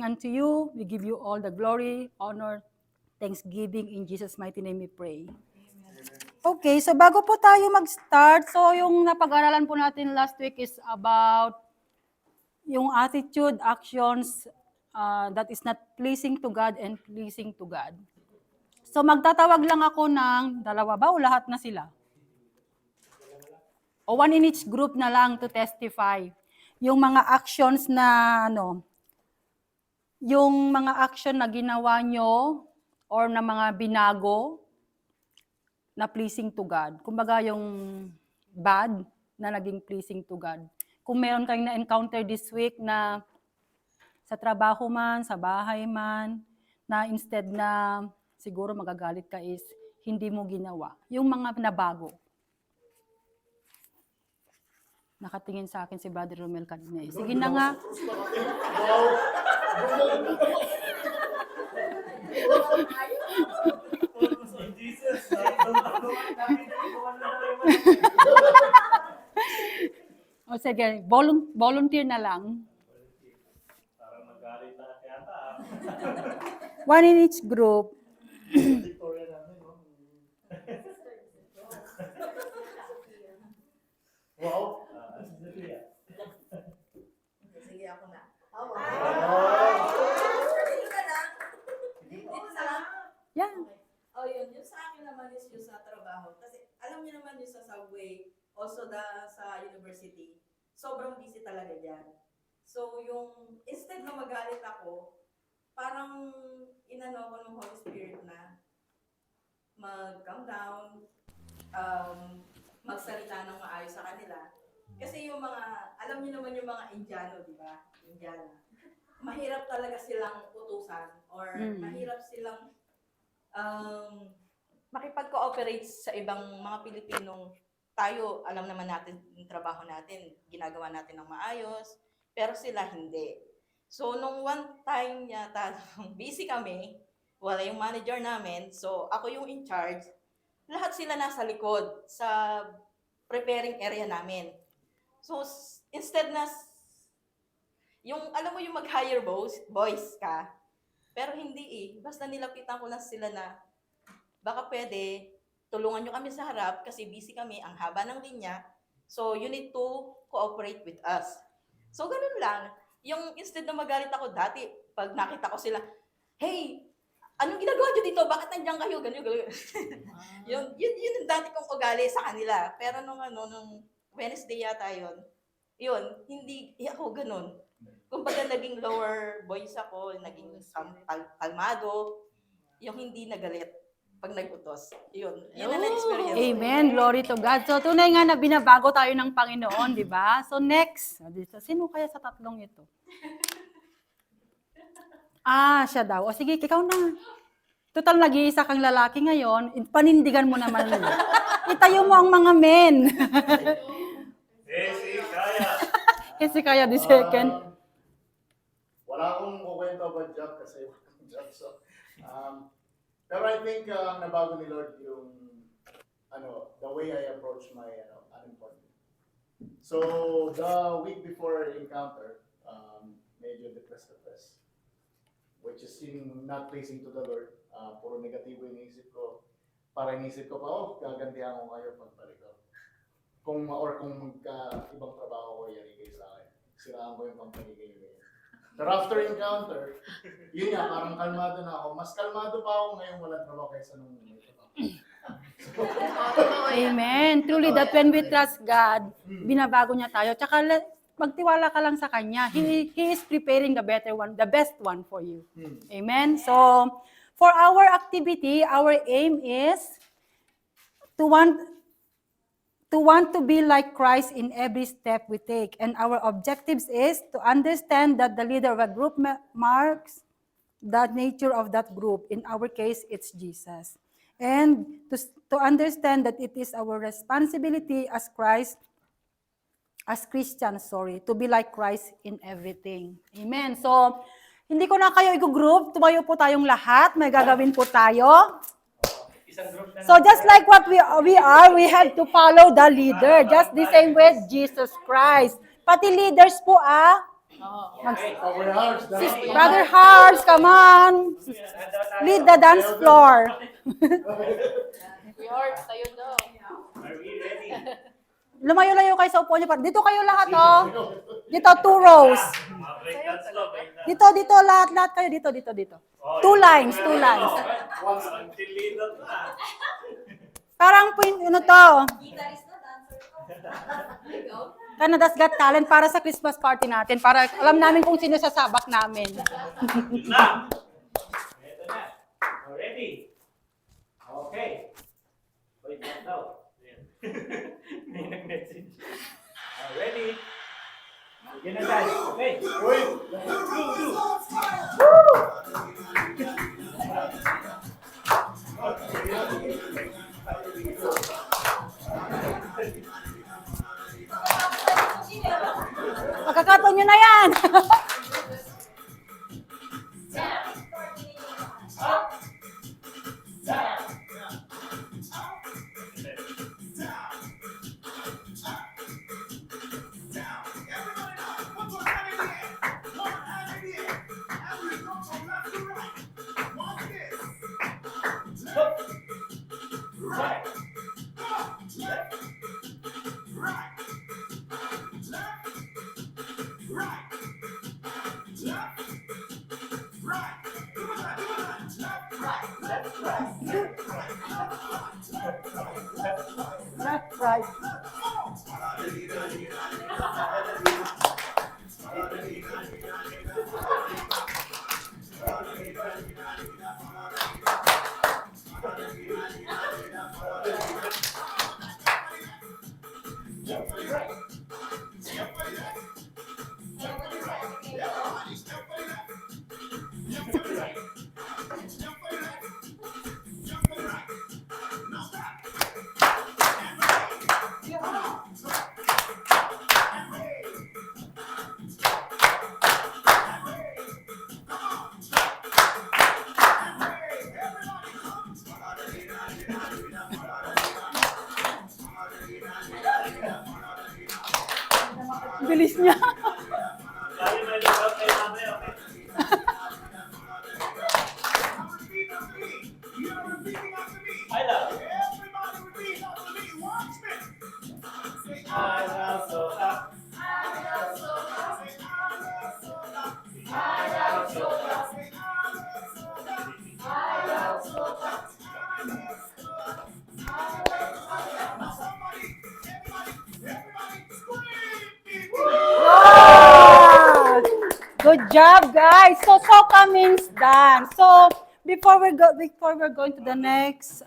unto you. We give you all the glory, honor, thanksgiving. In Jesus' mighty name we pray. Okay, so bago po tayo mag-start, so yung napag-aralan po natin last week is about yung attitude, actions that is not pleasing to God and pleasing to God. So magtatawag lang ako ng dalawa ba o lahat na sila? O one in each group na lang to testify. Yung mga actions na yung mga action na ginawa nyo or na mga binago na pleasing to God. Kumbaga yung bad na naging pleasing to God. Kung meron kayong na-encounter this week na sa trabaho man, sa bahay man, na instead na siguro magagalit ka is hindi mo ginawa. Yung mga nabago. Nakatingin sa akin si Brother Romel kanina. Sige na nga. O sige, volunteer na lang. Parang magalit na yata. One in each group. Victoria namin, no? Wow! Victoria. Sige, ako na. Yeah. Oh, yun. Yung sa akin naman is yung sa trabaho. Kasi alam niyo naman yung sa subway, also sa university, sobrang busy talaga dyan. So, yung instead na magalit ako, parang inano ko ng Holy Spirit na mag-calm down, magsalita ng maayos sa kanila. Kasi yung mga, alam niyo naman yung mga Indiano, di ba? Indiana. Mahirap talaga silang utusan or mahirap silang makipag-cooperate sa ibang mga Pilipinong tayo, alam naman natin yung trabaho natin, ginagawa natin ng maayos, pero sila hindi. So, nung one time yata, busy kami, wala yung manager namin, so ako yung in charge, lahat sila nasa likod sa preparing area namin. So, instead na, yung, alam mo yung mag-hire boys ka, pero hindi basta nilapitan ko lang sila na, baka pwede, tulungan nyo kami sa harap kasi busy kami, ang haba ng linya, so you need to cooperate with us. So, ganun lang. Yung instead na magalit ako dati, pag nakita ko sila, hey, anong ginagawa nyo dito? Bakit nandiyan kayo? Ganyan. yun ang dati kong ugali sa kanila. Pero nung Wednesday yata yun, hindi ako ganun. Kumbaga naging lower voice ako, naging kalmado, yung hindi nagalit pag nag-utos. Yun ang experience. Amen. Glory to God. So, tunay nga na binabago tayo ng Panginoon, di ba? So, next. Sino kaya sa tatlong ito? Siya daw. O sige, ikaw na. Total, nag-iisa kang lalaki ngayon, panindigan mo naman. Itayo mo ang mga men. Si Kaya. Kasi kaya the second. Wala akong kukwento about job kasi wala akong job. So, pero I think nabago ni Lord yung the way I approach my unemployment. So, the week before encounter, medyo depressed. Which is yung not pleasing to the Lord. Puro negatibo yung isip ko. Para inisip ko pa, gagantihan ko kayo pagbalik ko. Kung ibang trabaho ko, yan kayo sa akin. Siraan ko yung company kayo. Pero after encounter, yun nga, parang kalmado na ako. Mas kalmado pa ako ngayong walang trabaho kaysa nung Amen. Truly that when we trust God, binabago niya tayo. Tsaka magtiwala ka lang sa Kanya. He is preparing the better one, the best one for you. Amen. So, for our activity, our aim is to want to be like Christ in every step we take. And our objectives is to understand that the leader of a group marks the nature of that group. In our case, it's Jesus. And to understand that it is our responsibility as Christians, to be like Christ in everything. Amen. So, hindi ko na kayo i-group. Tumayo po tayong lahat. May gagawin po tayo. So, just like what we have to follow the leader. Just the same way Jesus Christ. Pati leaders po, Our hearts, that's Brother Harps, come on! Lead the dance floor. Are we ready? Lumayo-layo kayo sa upuan niyo. Dito kayo lahat, oh. Dito, 2 rows. Mga break dance to, break dance. Dito, lahat kayo. Dito. 2 lines. Parang cheerleader na. Parang, ano to? Canada's Got Talent para sa Christmas party natin. Para alam namin kung sino sasabak namin. Yun na. Ito na. Ready? Okay. Wait, not now. Ayan. May nag-message. Ready? Begin na guys. Okay. Wait. Pagkakataon nyo na yan. That's right. Bilis niya. Lagi may lugar kayo mamaya, okay? I love you. I love soda. Wow! Good job, guys. So soca means dance. So before we're going to the next,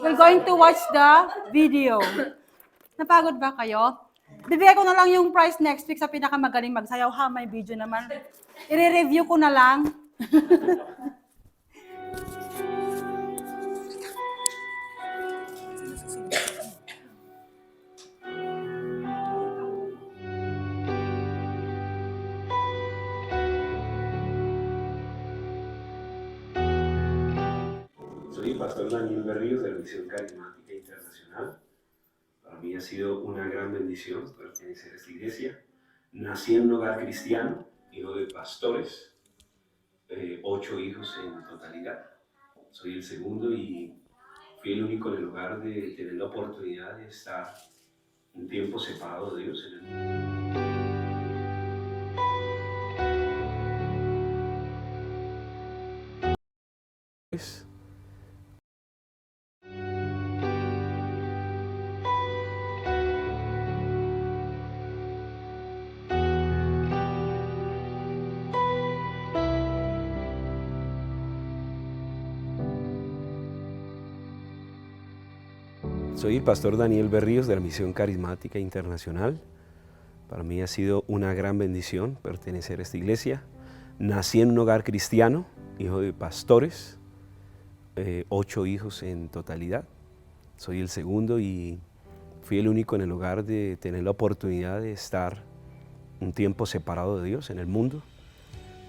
we're going to watch the video. Napagod ba kayo? Bibigay ko na lang yung prize next week sa pinakamagaling magsayaw. Ha, may video naman. I-review ko na lang. Soy Pastor Daniel Berríos de la Misión Carismática Internacional. Para mí ha sido una gran bendición pertenecer a esta iglesia. Nací en un hogar cristiano, hijo de pastores, 8 hijos en totalidad. Soy el segundo y fui el único en el hogar de tener la oportunidad de estar un tiempo separado de Dios en el mundo. Soy el pastor Daniel Berríos de la Misión Carismática Internacional. Para mí ha sido una gran bendición pertenecer a esta iglesia. Nací en un hogar cristiano, hijo de pastores, 8 hijos en totalidad. Soy el segundo y fui el único en el hogar de tener la oportunidad de estar un tiempo separado de Dios en el mundo.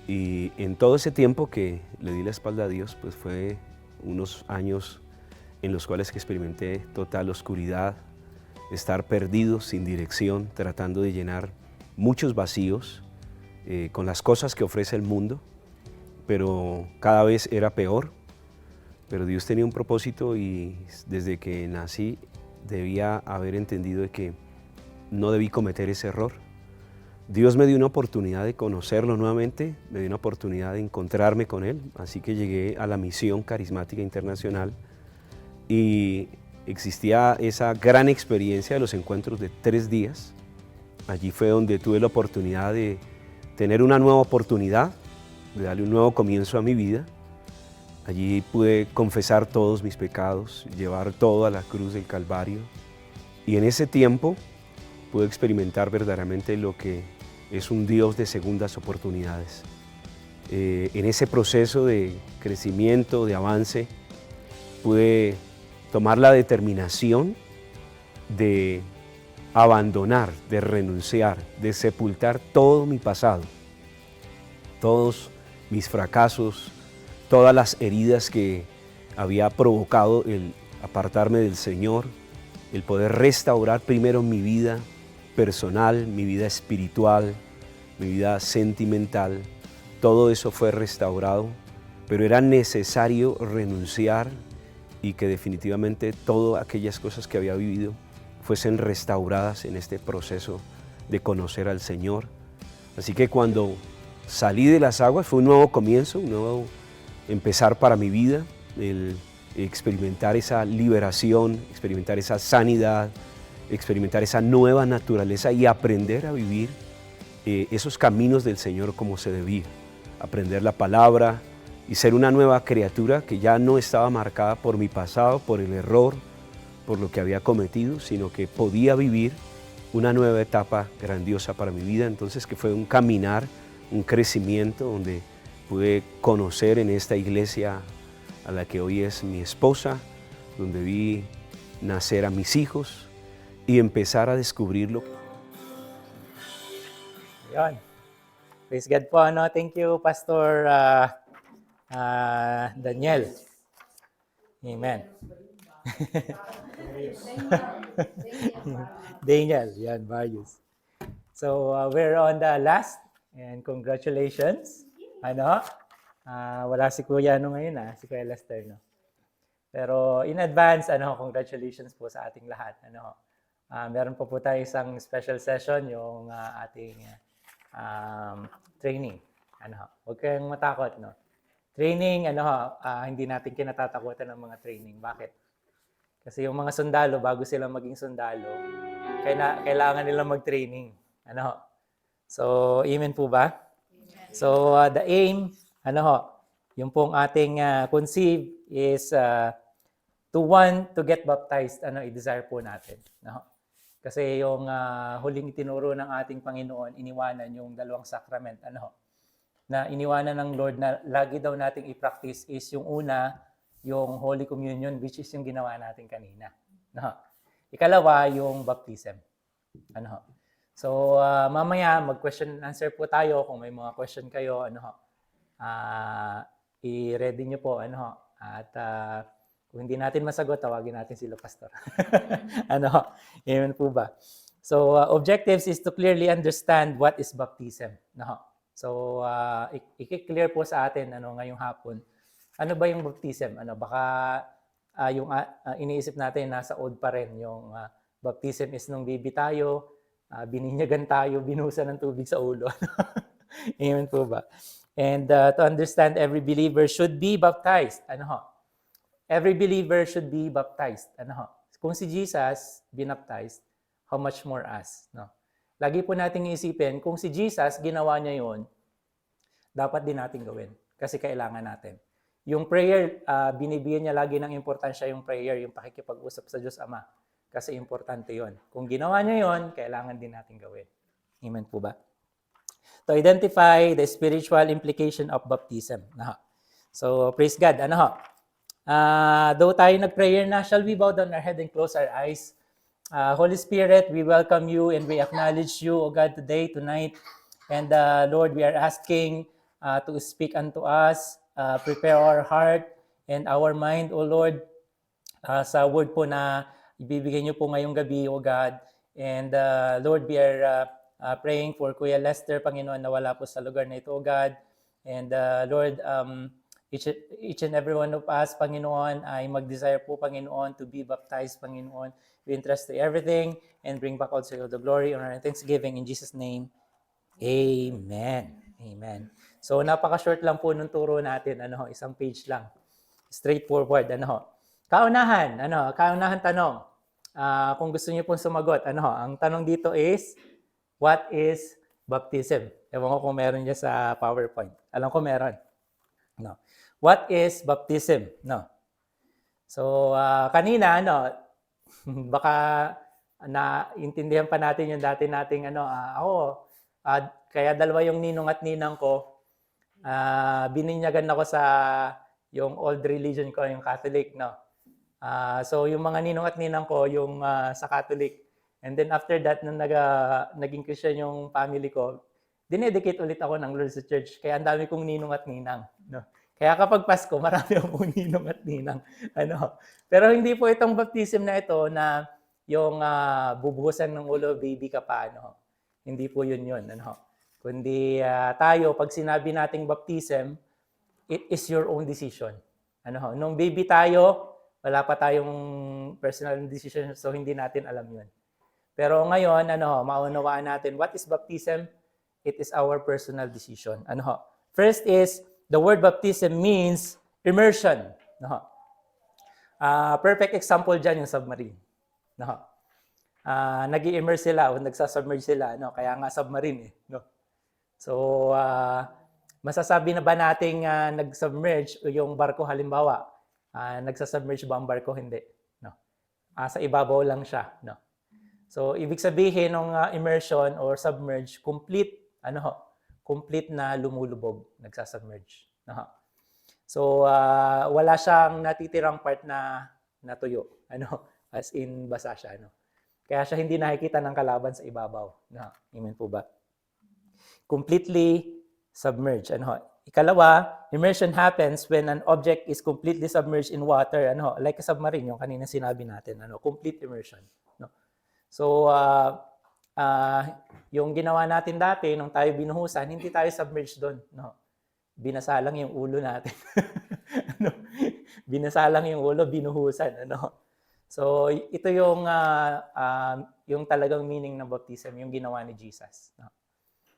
Y en todo ese tiempo que le di la espalda a Dios, pues fue unos años en los cuales experimenté total oscuridad, estar perdido, sin dirección, tratando de llenar muchos vacíos con las cosas que ofrece el mundo, pero cada vez era peor. Pero Dios tenía un propósito y desde que nací debía haber entendido de que no debí cometer ese error. Dios me dio una oportunidad de conocerlo nuevamente, me dio una oportunidad de encontrarme con Él, así que llegué a la Misión Carismática Internacional y existía esa gran experiencia de los encuentros de 3 días. Allí fue donde tuve la oportunidad de tener una nueva oportunidad, de darle un nuevo comienzo a mi vida. Allí pude confesar todos mis pecados, llevar todo a la cruz del Calvario. Y en ese tiempo pude experimentar verdaderamente lo que es un Dios de segundas oportunidades. En ese proceso de crecimiento, de avance, pude tomar la determinación de abandonar, de renunciar, de sepultar todo mi pasado, todos mis fracasos, todas las heridas que había provocado el apartarme del Señor, el poder restaurar primero mi vida personal, mi vida espiritual, mi vida sentimental. Todo eso fue restaurado, pero era necesario renunciar y que definitivamente todas aquellas cosas que había vivido fuesen restauradas en este proceso de conocer al Señor. Así que cuando salí de las aguas fue un nuevo comienzo, un nuevo empezar para mi vida, el experimentar esa liberación, experimentar esa sanidad, experimentar esa nueva naturaleza y aprender a vivir esos caminos del Señor como se debía. Aprender la palabra y ser una nueva criatura que ya no estaba marcada por mi pasado, por el error, por lo que había cometido, sino que podía vivir una nueva etapa grandiosa para mi vida. Entonces que fue un caminar, un crecimiento donde pude conocer en esta iglesia a la que hoy es mi esposa, donde vi nacer a mis hijos y empezar a descubrirlo. Yan. Praise God po. Ano? Thank you, Pastor Daniel. Amen. Daniel. Yan, Marius. So, we're on the last and congratulations. Ano? Wala si Kuya ngayon, si Kuya Lester, no? Pero in advance, congratulations po sa ating lahat. Meron po tayo isang special session, yung ating training. Huwag kayong matakot, no? Training, hindi natin kinatatakutan ng mga training. Bakit? Kasi yung mga sundalo, bago sila maging sundalo, kailangan nilang mag-training. So, amen po ba? So, the aim, yung pong ating conceive is to want to get baptized, i-desire po natin. Kasi yung huling tinuro ng ating Panginoon, iniwanan yung dalawang sacrament, na iniwanan ng Lord na lagi daw nating i-practice is yung una, yung Holy Communion, which is yung ginawa natin kanina. Ikalawa, yung baptism. So, mamaya, mag-question and answer po tayo. Kung may mga question kayo, i-ready nyo po, at kung hindi natin masagot, tawagin natin sila pastor. Amen po ba? So, objectives is to clearly understand what is baptism. So, i-clear po sa atin ngayong hapon. Ano ba yung baptism? Baka yung iniisip natin nasa old pa rin. Yung baptism is nung baby tayo, bininyagan tayo, binusa ng tubig sa ulo. Amen po ba? And to understand, every believer should be baptized. Every believer should be baptized. Kung si Jesus binaptized, how much more us? Lagi po nating iisipin, kung si Jesus ginawa niya yon, dapat din natin gawin. Kasi kailangan natin. Yung prayer, binibigyan niya lagi ng importansya yung prayer, yung pakikipag-usap sa Diyos Ama. Kasi importante yon. Kung ginawa niya yon, kailangan din natin gawin. Amen po ba? To identify the spiritual implication of baptism. So, praise God. Though tayo nag-prayer na, shall we bow down our head and close our eyes? Holy Spirit, we welcome you and we acknowledge you, O God, today, tonight. And Lord, we are asking to speak unto us, prepare our heart and our mind, O Lord, sa word po na ibibigay niyo po ngayong gabi, O God. And Lord, we are praying for Kuya Lester, Panginoon, na wala po sa lugar na ito, O God. And Lord, each and every one of us, Panginoon, ay mag-desire po, Panginoon, to be baptized, Panginoon. We entrust to everything and bring back also the glory, honor, and thanksgiving in Jesus' name. Amen. Amen. So napaka-short lang po nung turo natin, isang page lang. Straightforward, Kaunahan tanong. Kung gusto niyo pong sumagot, ang tanong dito is, what is baptism? Ewan ko kung meron niya sa PowerPoint. Alam ko meron. No. What is baptism? No. So, kanina, baka naintindihan pa natin yung dati nating, kaya dalawa yung ninong at ninang ko, bininyagan ako sa yung old religion ko, yung Catholic, no. So yung mga ninong at ninang ko, yung sa Catholic. And then after that, nung naging Christian yung family ko, dinedicate ulit ako ng Lord sa church. Kaya ang dami kong ninong at ninang. No? Kaya kapag Pasko, marami akong ninong at ninang. Pero hindi po itong baptism na ito na yung bubuhusan ng ulo, baby ka pa. Hindi po yun. Kundi tayo, pag sinabi nating baptism, it is your own decision. Nung baby tayo, wala pa tayong personal decision, so hindi natin alam yun. Pero ngayon, maunawaan natin, what is baptism? It is our personal decision. First is, the word baptism means immersion. Perfect example dyan yung submarine. Nag-i-immerse sila o nagsasubmerge sila, kaya nga submarine. So, masasabi na ba nating nag-submerge yung barko halimbawa? Nagsasubmerge ba ang barko? Hindi. No. Sa ibabaw lang siya. No. So, ibig sabihin ng immersion or submerge, complete na lumulubog, nagsasubmerge. No. So, wala siyang natitirang part na natuyo. As in, basa siya. Kaya siya hindi nakikita ng kalaban sa ibabaw. No. Amen po ba? Completely submerged. Ikalawa, immersion happens when an object is completely submerged in water, like a submarine, yung kanina sinabi natin, complete immersion. No? So, yung ginawa natin dati, nung tayo binuhusan, hindi tayo submerged doon. No? Binasa lang yung ulo natin. Binasa lang yung ulo, binuhusan. So, ito yung talagang meaning ng baptism, yung ginawa ni Jesus. No?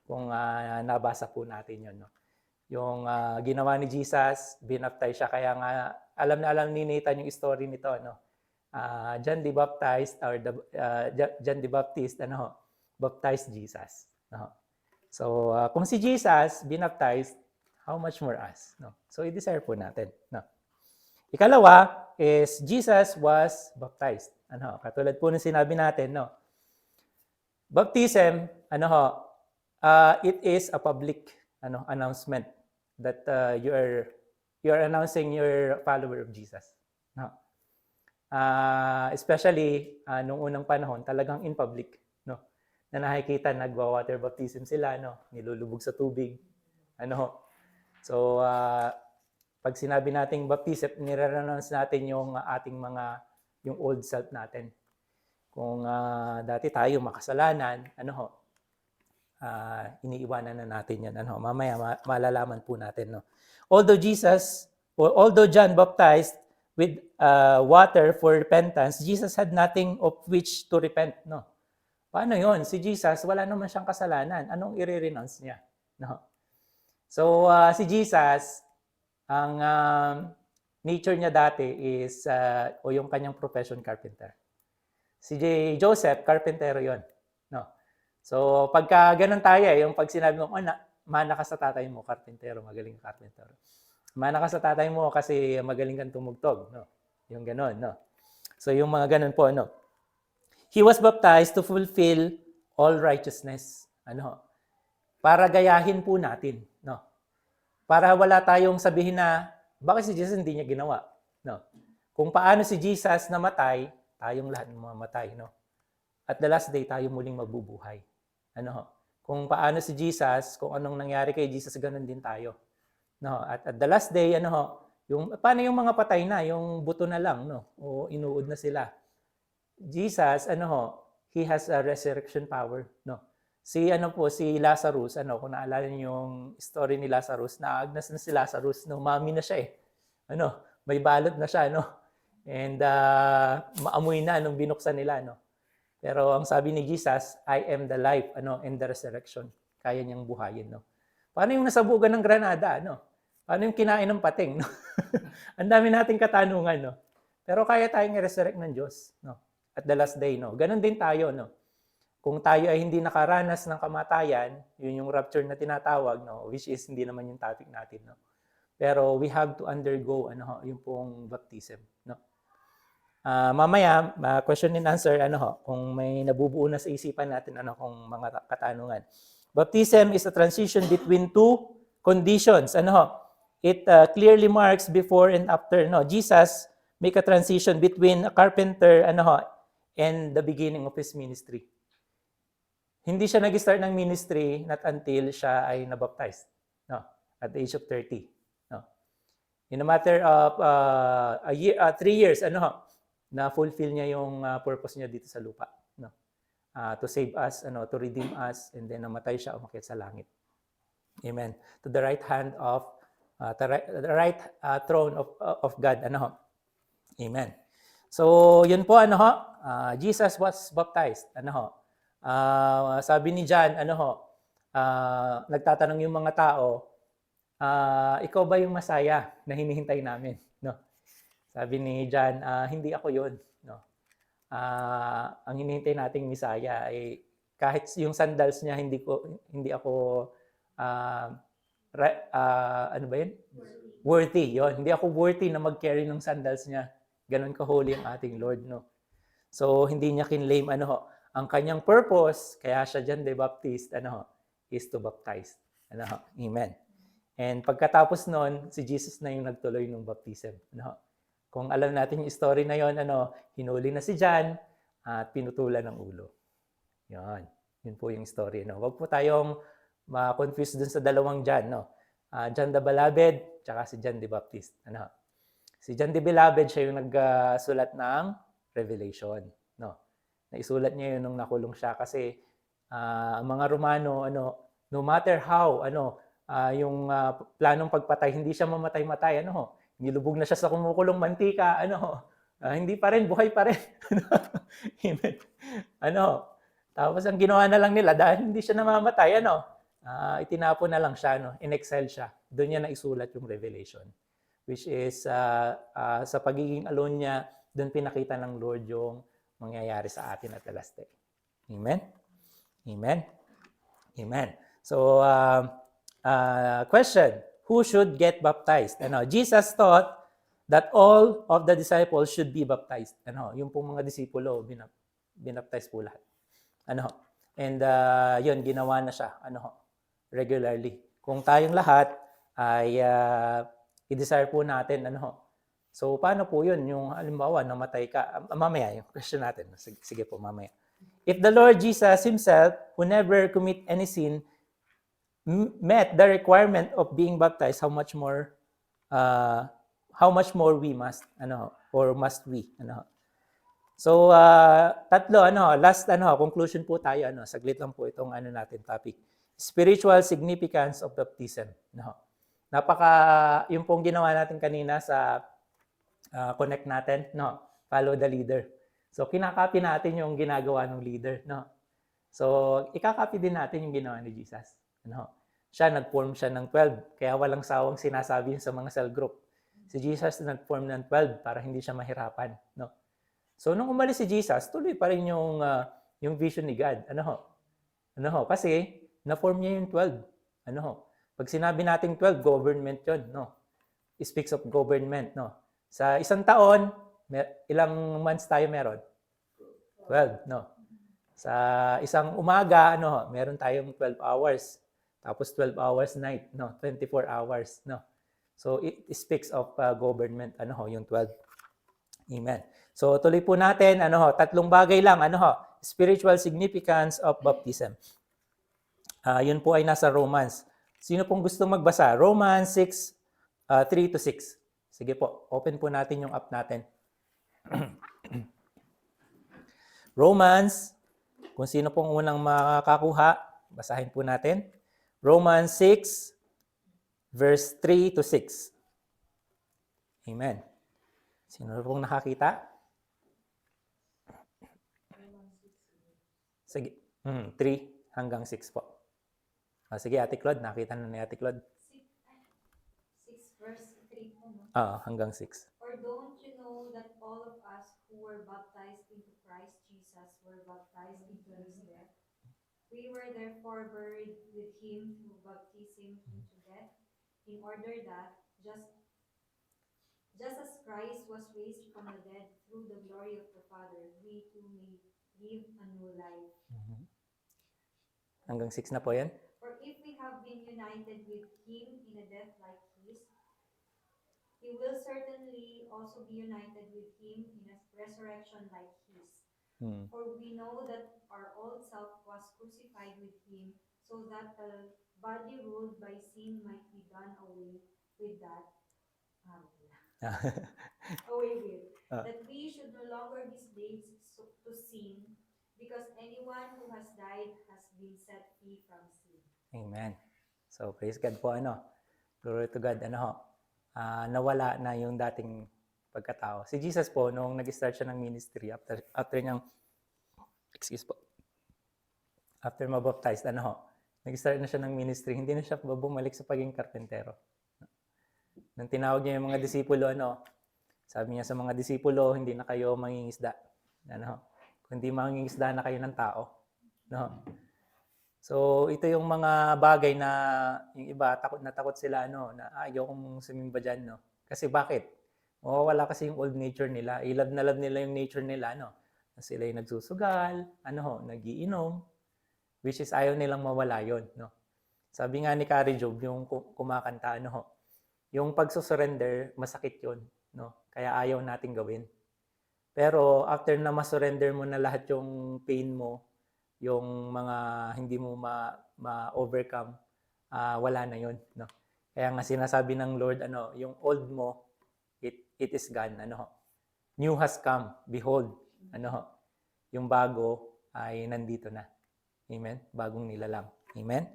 Kung nabasa po natin yun. No? Yung ginawa ni Jesus, binaptize siya. Kaya nga, alam na alam ni Nathan yung story nito. John the Baptist, or John the Baptist, baptized Jesus. So, kung si Jesus binaptized, how much more us? So, i-desire po natin. Ikalawa is, Jesus was baptized. Katulad po ng sinabi natin, baptism, it is a public announcement that you are announcing your follower of Jesus. No. Especially nung unang panahon, talagang in public, no. Na nakikita nagwa-water baptism sila, nilulubog sa tubig. So pag sinabi nating baptism, nire-renounce natin yung ating yung old self natin. Kung dati tayo makasalanan, iniiwanan na natin yan. Mamaya malalaman po natin. Although John baptized with water for repentance, Jesus had nothing of which to repent. Paano yon? Si Jesus, wala naman siyang kasalanan. Anong i-renounce niya? So, si Jesus, ang nature niya dati is, o yung kanyang profession, carpenter. Si Joseph, carpentero yon. So, pagka ganun tayo, yung pag sinabi mo, mana ka sa tatay mo, karpentero, magaling ka karpentero. Mana ka sa tatay mo kasi magaling kang tumugtog. Yung ganun. So, yung mga ganun po. He was baptized to fulfill all righteousness. Para gayahin po natin. Para wala tayong sabihin na, bakit si Jesus hindi niya ginawa? Kung paano si Jesus namatay, tayong lahat mamatay. At the last day, tayo muling mabubuhay. Kung paano si Jesus, kung anong nangyari kay Jesus, ganun din tayo. At the last day, paano yung mga patay na, yung buto na lang, o inuud na sila. Jesus, he has a resurrection power. Si Lazarus, kung naalala niyo yung story ni Lazarus, naagnas na si Lazarus, mami na siya eh. May balot na siya, And maamoy na nung binuksan nila, Pero ang sabi ni Jesus, I am the life, and the resurrection. Kaya niyang buhayin, Paano yung nasabugan ng granada, Paano yung kinain ng pating, Ang dami nating katanungan, Pero kaya tayong i-resurrect ng Diyos, At the last day, Ganon din tayo, Kung tayo ay hindi nakaranas ng kamatayan, yun yung rapture na tinatawag, which is hindi naman yung topic natin, Pero we have to undergo yung pong baptism, mamaya, question and answer, kung may nabubuo na sa isipan natin, kung mga katanungan. Baptism is a transition between two conditions, It clearly marks before and after, Jesus make a transition between a carpenter, and the beginning of his ministry. Hindi siya nag-start ng ministry not until siya ay nabaptized, at the age of 30. In a matter of 3 years, na-fulfill niya yung purpose niya dito sa lupa. To save us, to redeem us, and then namatay siya, umakyat sa langit. Amen. To the right hand of, the right throne of God. Amen. So, yun po, Jesus was baptized. Sabi ni John, nagtatanong yung mga tao, ikaw ba yung Masaya na hinihintay namin? Sabi ni John, hindi ako yun. Ang hinihintay nating Messiah ay kahit yung sandals niya hindi ako worthy. Yon, hindi ako worthy na mag-carry ng sandals niya. Ganon ka-holy ang ating Lord, So hindi niya kinlaim ang kanyang purpose, kaya siya John the Baptist, is to baptize. Amen. And pagkatapos nun, si Jesus na yung nagtuloy ng baptism. Kung alam natin yung story na yon, hinuli na si John at pinutulan ng ulo. Yun po yung story. Huwag po tayong ma-confuse dun sa dalawang John. John the Beloved, tsaka si John the Baptist. Si John the Beloved, siya yung nagsulat ng Revelation. Naisulat niya yun nung nakulong siya kasi ang mga Romano, no matter how, yung planong pagpatay, hindi siya mamatay-matay, nilubog na siya sa kumukulong mantika, hindi pa rin, buhay pa rin. Tapos ang ginawa na lang nila, dahil hindi siya namamatay, itinapon na lang siya, in-exile siya. Doon niya naisulat yung Revelation. Which is, sa pagiging alone niya, doon pinakita ng Lord yung mangyayari sa atin at the last day. Amen? Amen? Amen. So, question, who should get baptized? Jesus taught that all of the disciples should be baptized. Yung pong mga disipulo, binaptize po lahat. And yun, ginawa na siya, regularly. Kung tayong lahat ay i-desire po natin, So, paano po yun? Yung halimbawa, namatay ka. Mamaya, yung question natin. Sige po, mamaya. If the Lord Jesus himself, who never commit any sin, met the requirement of being baptized, how much more we must, or must we, So, tatlo, last, conclusion po tayo, saglit lang po itong, natin topic. Spiritual significance of baptism, yung pong ginawa natin kanina sa connect natin, follow the leader. So, kinakopy natin yung ginagawa ng leader, So, ikakopy din natin yung ginawa ni Jesus, Siya, nag-form siya ng 12, kaya walang sawang sinasabi sa mga cell group. Si Jesus nag-form ng 12 para hindi siya mahirapan, So, nung umalis si Jesus, tuloy pa rin yung vision ni God, kasi na-form niya yung 12, Pag sinabi nating 12, government yun, It speaks of government, Sa isang taon, ilang months tayo meron? 12, Sa isang umaga, meron tayong 12 hours. Tapos 12 hours night, 24 hours, So it speaks of government, yung 12. Amen. So tuloy po natin, tatlong bagay lang, spiritual significance of baptism. Yun po ay nasa Romans. Sino pong gusto magbasa? Romans 6, 3-6. Sige po, open po natin yung app natin. Romans, kung sino pong unang makakakuha, Basahin po natin. Romans 6, verse 3 to 6. Amen. Sino pong nakakita? Sige. 3 hanggang 6 po. Sige, Ate Claude. Nakita na ni Ate Claude. 6 verse 3 po, no? Hanggang 6. Or don't you know that all of us who were baptized into Christ Jesus were baptized into his death? We were therefore buried with him through baptism into death, in order that, just as Christ was raised from the dead through the glory of the Father, we too may live a new life. Hanggang 6 na po yan. For if we have been united with him in a death like his, we will certainly also be united with him in a resurrection like his. For we know that our old self was crucified with him, so that the body ruled by sin might be done away with, that we should no longer be slaves to sin, because anyone who has died has been set free from sin. Amen. So, praise God po, glory to God, nawala na yung dating pagkatao. Si Jesus po, nung nag-start siya ng ministry, after niyang, after mabaptized, nag-start na siya ng ministry, hindi na siya bumalik sa pagiging karpentero. Nung tinawag niya yung mga disipulo, sabi niya sa mga disipulo, hindi na kayo mangingisda. Kundi mangingisda na kayo ng tao. So, ito yung mga bagay na yung iba, takot na takot sila, na ayaw kong sumimba dyan, Kasi bakit? Wala kasi yung old nature nila. I-love na love nila yung nature nila, Na sila yung nagsusugal, nagiinom, which is ayaw nilang mawala yun, Sabi nga ni Carrie Job, yung kumakanta, yung pagsusurrender, masakit yun, Kaya ayaw nating gawin. Pero after na masurrender mo na lahat yung pain mo, yung mga hindi mo ma-overcome, wala na yun, Kaya nga sinasabi ng Lord, yung old mo, it is gone, New has come, behold, yung bago ay nandito na. Amen? Bagong nilalang. Amen?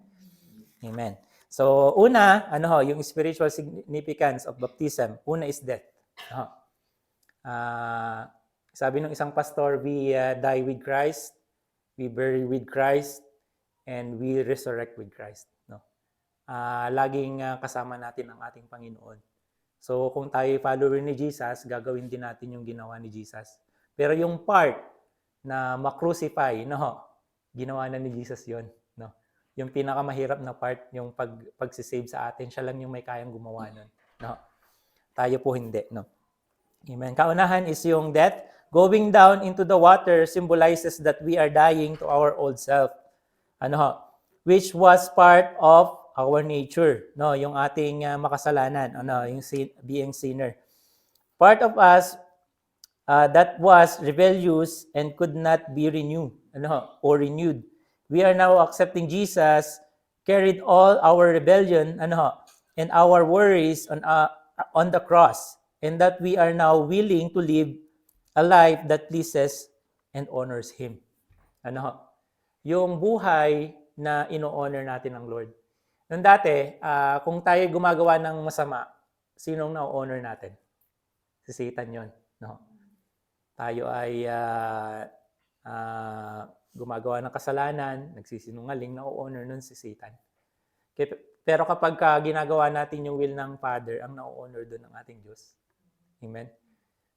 Amen. So, una, yung spiritual significance of baptism, una is death. Sabi ng isang pastor, we die with Christ, we bury with Christ, and we resurrect with Christ. Laging kasama natin ang ating Panginoon. So, kung tayo follower ni Jesus, gagawin din natin yung ginawa ni Jesus. Pero yung part na ma-crucify, ginawa na ni Jesus yon, Yung pinakamahirap na part, yung pagsisave sa atin, siya lang yung may kayang gumawa nun, Tayo po hindi, Amen. Kaunahan is yung death. Going down into the water symbolizes that we are dying to our old self. Which was part of our nature, yung ating makasalanan, yung being sinner. Part of us that was rebellious and could not be renewed, or renewed. We are now accepting Jesus, carried all our rebellion, and our worries on the cross, and that we are now willing to live a life that pleases and honors Him. Yung buhay na ino-honor natin ng Lord. Noong dati, kung tayo gumagawa ng masama, sinong na-honor natin? Si Satan yun. Tayo ay gumagawa ng kasalanan, nagsisinungaling, na-honor nun si Satan. Pero kapag ginagawa natin yung will ng Father, ang na-honor doon ng ating Diyos. Amen?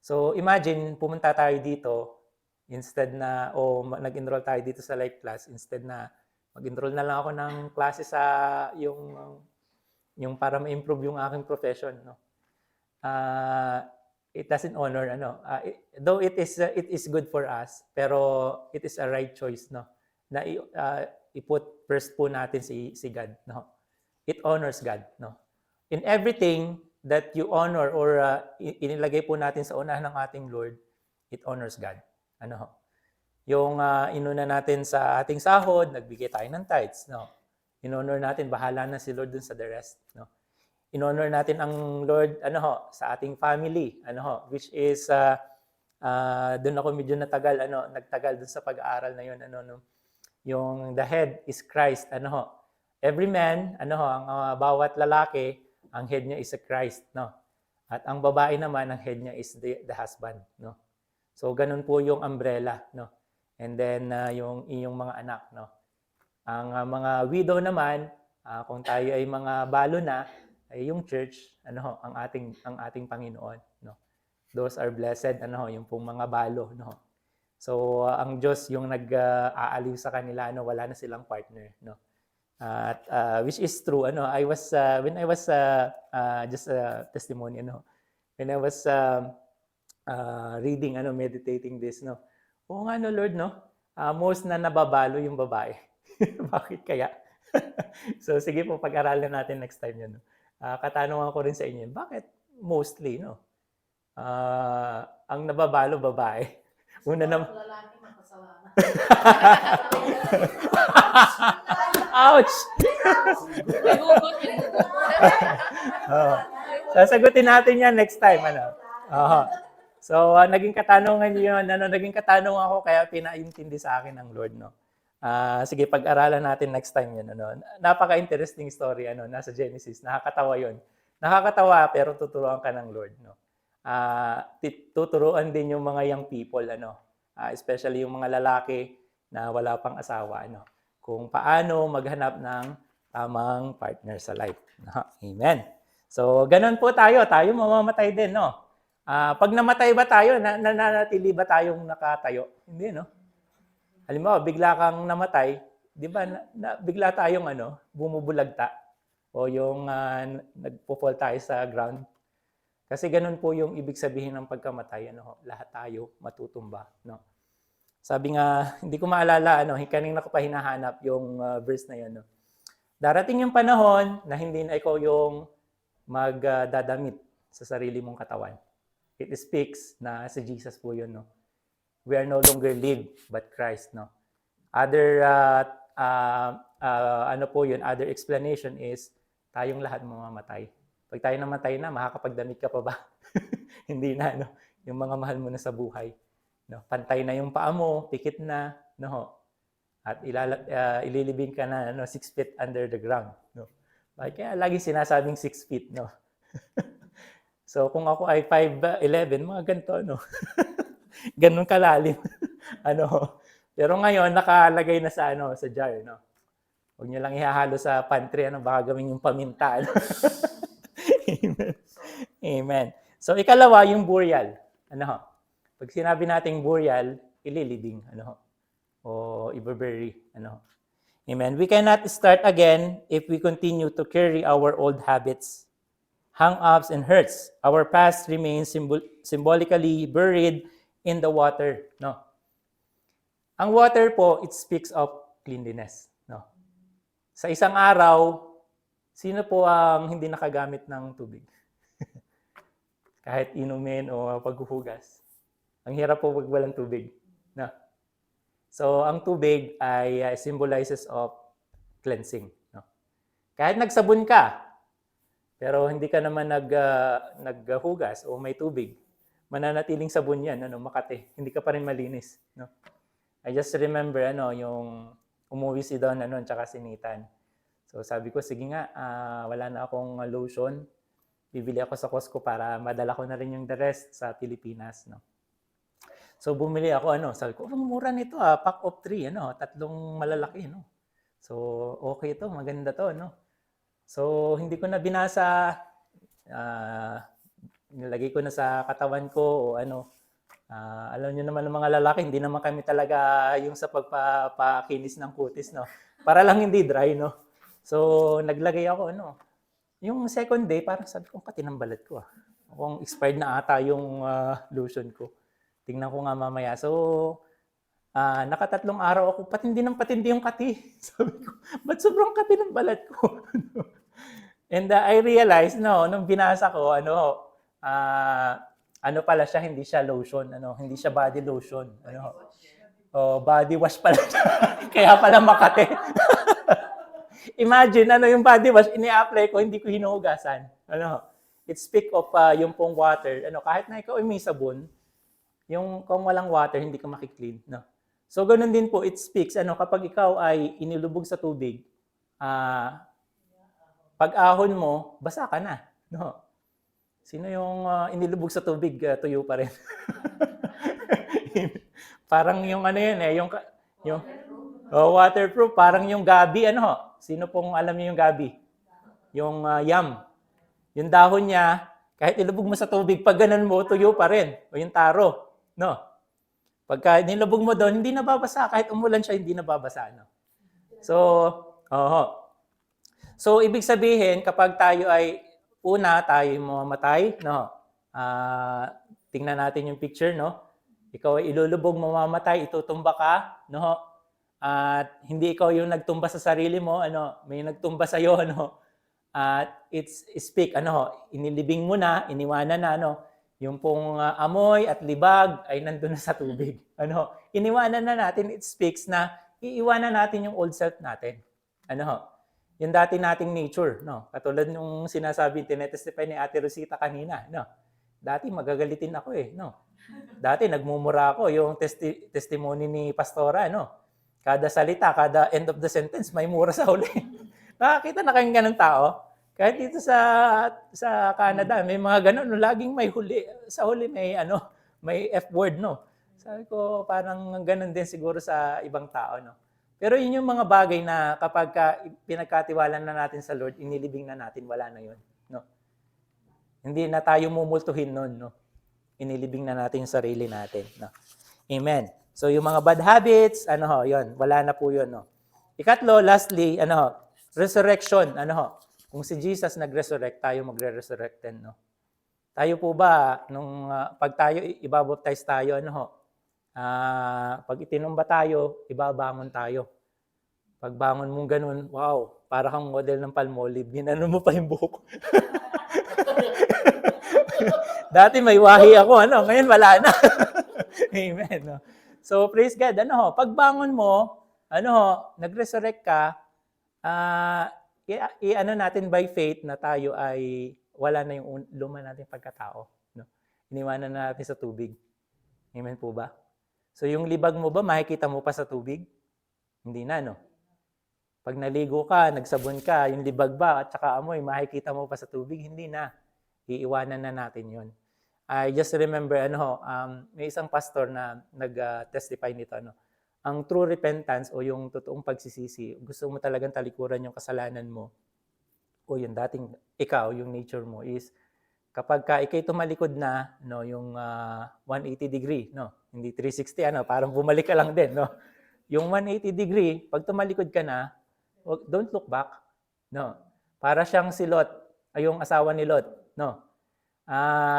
So, imagine, pumunta tayo dito, instead na, nag-enroll tayo dito sa life class, instead na mag-enroll na lang ako ng klase sa yung para ma-improve yung aking profession, it doesn't honor, though it is good for us, pero it is a right choice, na i-put first po natin si God, It honors God, In everything that you honor or inilagay po natin sa unahan ng ating Lord, it honors God. Yung inuna natin sa ating sahod, nagbigay tayo ng tithes, In-honor natin, bahala na si Lord dun sa the rest, In-honor natin ang Lord, sa ating family, which is doon ako medyo nagtagal dun sa pag-aaral na yun, yung the head is Christ, ano ho. Every man, ano ho, ang bawat lalaki, ang head niya is a Christ, no. At ang babae naman, ang head niya is the husband, no. So ganun po yung umbrella, no. And then yung iyong mga anak, no. Ang mga widow naman, kung tayo ay mga balo na, ay yung church, ano ho, ang ating Panginoon, no. Those are blessed, ano ho, yung pong mga balo, no. So ang Diyos yung nag-aaliw sa kanila, ano, wala na silang partner, no. At which is true, ano, when I was just a testimony, ano, when I was reading, ano, meditating this, no. Oo nga, no, Lord, no. Most na nababalo yung babae. Bakit kaya? So sige po, pag-aralan natin next time yun, no. Katanungan ko rin sa inyo, bakit mostly, no? Ang nababalo babae. Una naman. Ouch! Sasagutin natin yan next time, ano. So, naging katanungan yun, naging katanungan ko kaya pinaintindi sa akin ng Lord, no. Sige, pag-aralan natin next time yun, ano. Napaka-interesting story, ano, nasa Genesis. Nakakatawa yun. Nakakatawa pero tuturuan ka ng Lord, no. Tuturuan din yung mga young people, ano, especially yung mga lalaki na wala pang asawa, ano, kung paano maghanap ng tamang partner sa life. No? Amen. So, ganun po tayo. Tayo mamamatay din, no? Pag namatay ba tayo, nananatili ba tayong nakatayo? Hindi, no? Halimbawa, bigla kang namatay, di ba, bigla tayong bumubulagta o yung nagpo-fall tayo sa ground. Kasi ganun po yung ibig sabihin ng pagkamatay, lahat tayo matutumba, no. Sabi nga, hindi ko maalala, kanina ko pa hinahanap yung verse na 'yon, no. Darating yung panahon na hindi na ikaw yung magdadamit sa sarili mong katawan. It speaks na si Jesus po 'yon, no. We are no longer live but Christ, no. Other other explanation is tayong lahat mamamatay. Pag tayo namatay na, makakapagdamit ka pa ba? Hindi na, no? Yung mga mahal mo na sa buhay. No? Pantay na yung paa mo, pikit na, no? At ililibing ka na 6 feet under the ground. No? Kaya lagi sinasabing 6 feet, no? So kung ako ay 5'11", mga ganito, no? Ganun kalalim. Pero ngayon, nakalagay na sa jar, no? Huwag niyo lang ihahalo sa pantry, baka gawin yung paminta, no? Amen. Amen. So, ikalawa, yung burial. Pag sinabi nating burial, ililibing. O ibabury. Amen. We cannot start again if we continue to carry our old habits, hang-ups, and hurts. Our past remains symbolically buried in the water. No? Ang water po, it speaks of cleanliness. No? Sa isang araw, sino po ang hindi nakagamit ng tubig? Kahit inumin o paghuhugas. Ang hirap po pag walang tubig. No? So, ang tubig ay symbolizes of cleansing. No? Kahit nagsabon ka, pero hindi ka naman naghugas o may tubig, mananatiling sabon yan, Makati. Hindi ka pa rin malinis. No? I just remember, yung umuwi si Don, tsaka si Nathan. So sabi ko, sige nga, wala na akong lotion. Bibili ako sa Costco para madala ko na rin yung the rest sa Pilipinas, no. So bumili ako, sabi ko, mura nito, pack of 3, 3 malalaki, no. So okay ito, maganda to, no. So hindi ko na binasa, nilagay ko na sa katawan ko o alam niyo naman ng mga lalaki, hindi naman kami talaga yung sa pagpapakinis ng kutis, no. Para lang hindi dry, no. So, naglagay ako, yung second day, parang sabi ko, pati ng balat ko, Kung expired na ata yung lotion ko. Tingnan ko nga mamaya. So, nakatatlong araw ako, patindi yung kati. Sabi ko, ba't sobrang kati ng balat ko? And I realized, nung binasa ko, pala siya, hindi siya lotion, hindi siya body lotion. Body wash pala siya. Kaya pala makate. Imagine, yung body wash, ini-apply ko, hindi ko hinuhugasan. It speak of yung pong water. Kahit na ikaw ay may sabon, yung kung walang water, hindi ka makiklean. No? So, ganun din po, it speaks, kapag ikaw ay inilubog sa tubig, pag ahon mo, basa ka na. No? Sino yung inilubog sa tubig, tuyo pa rin? Parang yung yun yung waterproof, parang yung gabi, Sino pong alam niyo yung gabi? Yung yam. Yung dahon niya, kahit ilubog mo sa tubig, pag ganun mo, tuyo pa rin. O yung taro. No? Pagka nilubog mo doon, hindi nababasa. Kahit umulan siya, hindi nababasa. No? So, ibig sabihin, kapag tayo ay tayo mamamatay, no? Tingnan natin yung picture, no? Ikaw ay ilulubog, mamamatay, itutumba ka, no? At hindi ikaw yung nagtumba sa sarili mo, may nagtumba sa iyo, At speak, inilibing mo na, iniwanan na, yung pong amoy at libag ay nandun na sa tubig. Iniwanan na natin, it speaks na iiwanan natin yung old self natin. Yung dati nating nature, no? Katulad nung sinasabi, tinetestify ni Ate Rosita kanina, no? Dati magagalitin ako no? Dati nagmumura ako, yung testimony ni Pastora, no? Kada salita, kada end of the sentence, may mura sa huli. Nakakita na kayong ganun tao? Kahit dito sa Canada, may mga ganun, no? Laging may huli, sa huli may may F word, no? Sabi ko, parang ganun din siguro sa ibang tao, no? Pero yun yung mga bagay na kapag pinagkatiwalaan na natin sa Lord, inilibing na natin, wala na yun. No? Hindi na tayo mumultuhin nun. No? Inilibing na natin yung sarili natin. No? Amen. So yung mga bad habits, yun, wala na po yun. No? Ikatlo, lastly, resurrection. Kung si Jesus nag-resurrect, tayo magre-resurrect din. No? Tayo po ba, nung pag tayo ibabaptize tayo, pag itinumba tayo, ibabangon tayo. Pagbangon mong ganun, wow, para kang model ng Palmolive. Ginano mo pa yung buhok. Dati may wahi ako, ngayon wala na. Amen. No? So, praise God. Pagbangon mo, nag-resurrect ka, natin by faith na tayo ay wala na yung luma natin pagkatao. No? Iniwanan na natin sa tubig. Amen po ba? So yung libag mo ba, makikita mo pa sa tubig? Hindi na, no? Pag naligo ka, nagsabon ka, yung libag ba at saka amoy, makikita mo pa sa tubig? Hindi na. Iiwanan na natin yon. I just remember, may isang pastor na nag-testify nito, ang true repentance o yung totoong pagsisisi, gusto mo talagang talikuran yung kasalanan mo o yung dating ikaw, yung nature mo is kapag ikay tumalikod na, yung 180 degree, hindi 360, parang bumalik ka lang din, Yung 180 degree, pag tumalikod ka na, don't look back, Para siyang si Lot, yung asawa ni Lot,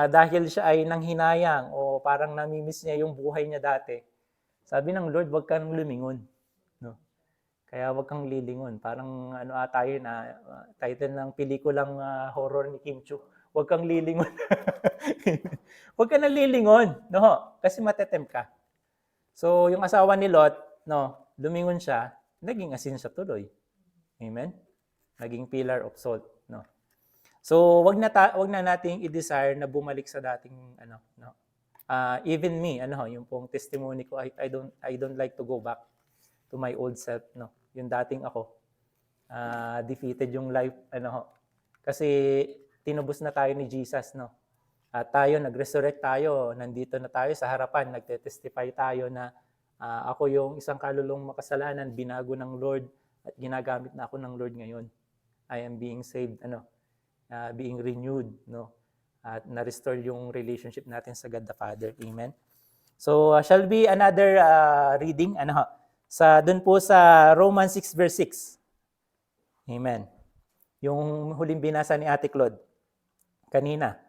dahil siya ay nanghinayang o parang namimiss niya yung buhay niya dati. Sabi ng Lord, wag kang lumingon, Kaya wag kang lilingon. Parang tayo na title ng pelikulang horror ni Kim Chu. Huwag kang lilingon. Huwag ka na lilingon, kasi matetempt ka. So, yung asawa ni Lot, lumingon siya, naging asin siya tuloy. Amen? Naging pillar of salt, So, wag na nating i-desire na bumalik sa dating even me, yung pong testimony ko, I don't like to go back to my old self, Yung dating ako. Defeated yung life, kasi tinubos na tayo ni Jesus, At tayo, nag-resurrect tayo, nandito na tayo sa harapan, nagte-testify tayo na ako yung isang kalulong makasalanan, binago ng Lord at ginagamit na ako ng Lord ngayon. I am being saved, being renewed, At na-restore yung relationship natin sa God the Father. Amen. So, shall be another reading, doon po sa Romans 6 verse 6. Amen. Yung huling binasa ni Ate Claude kanina.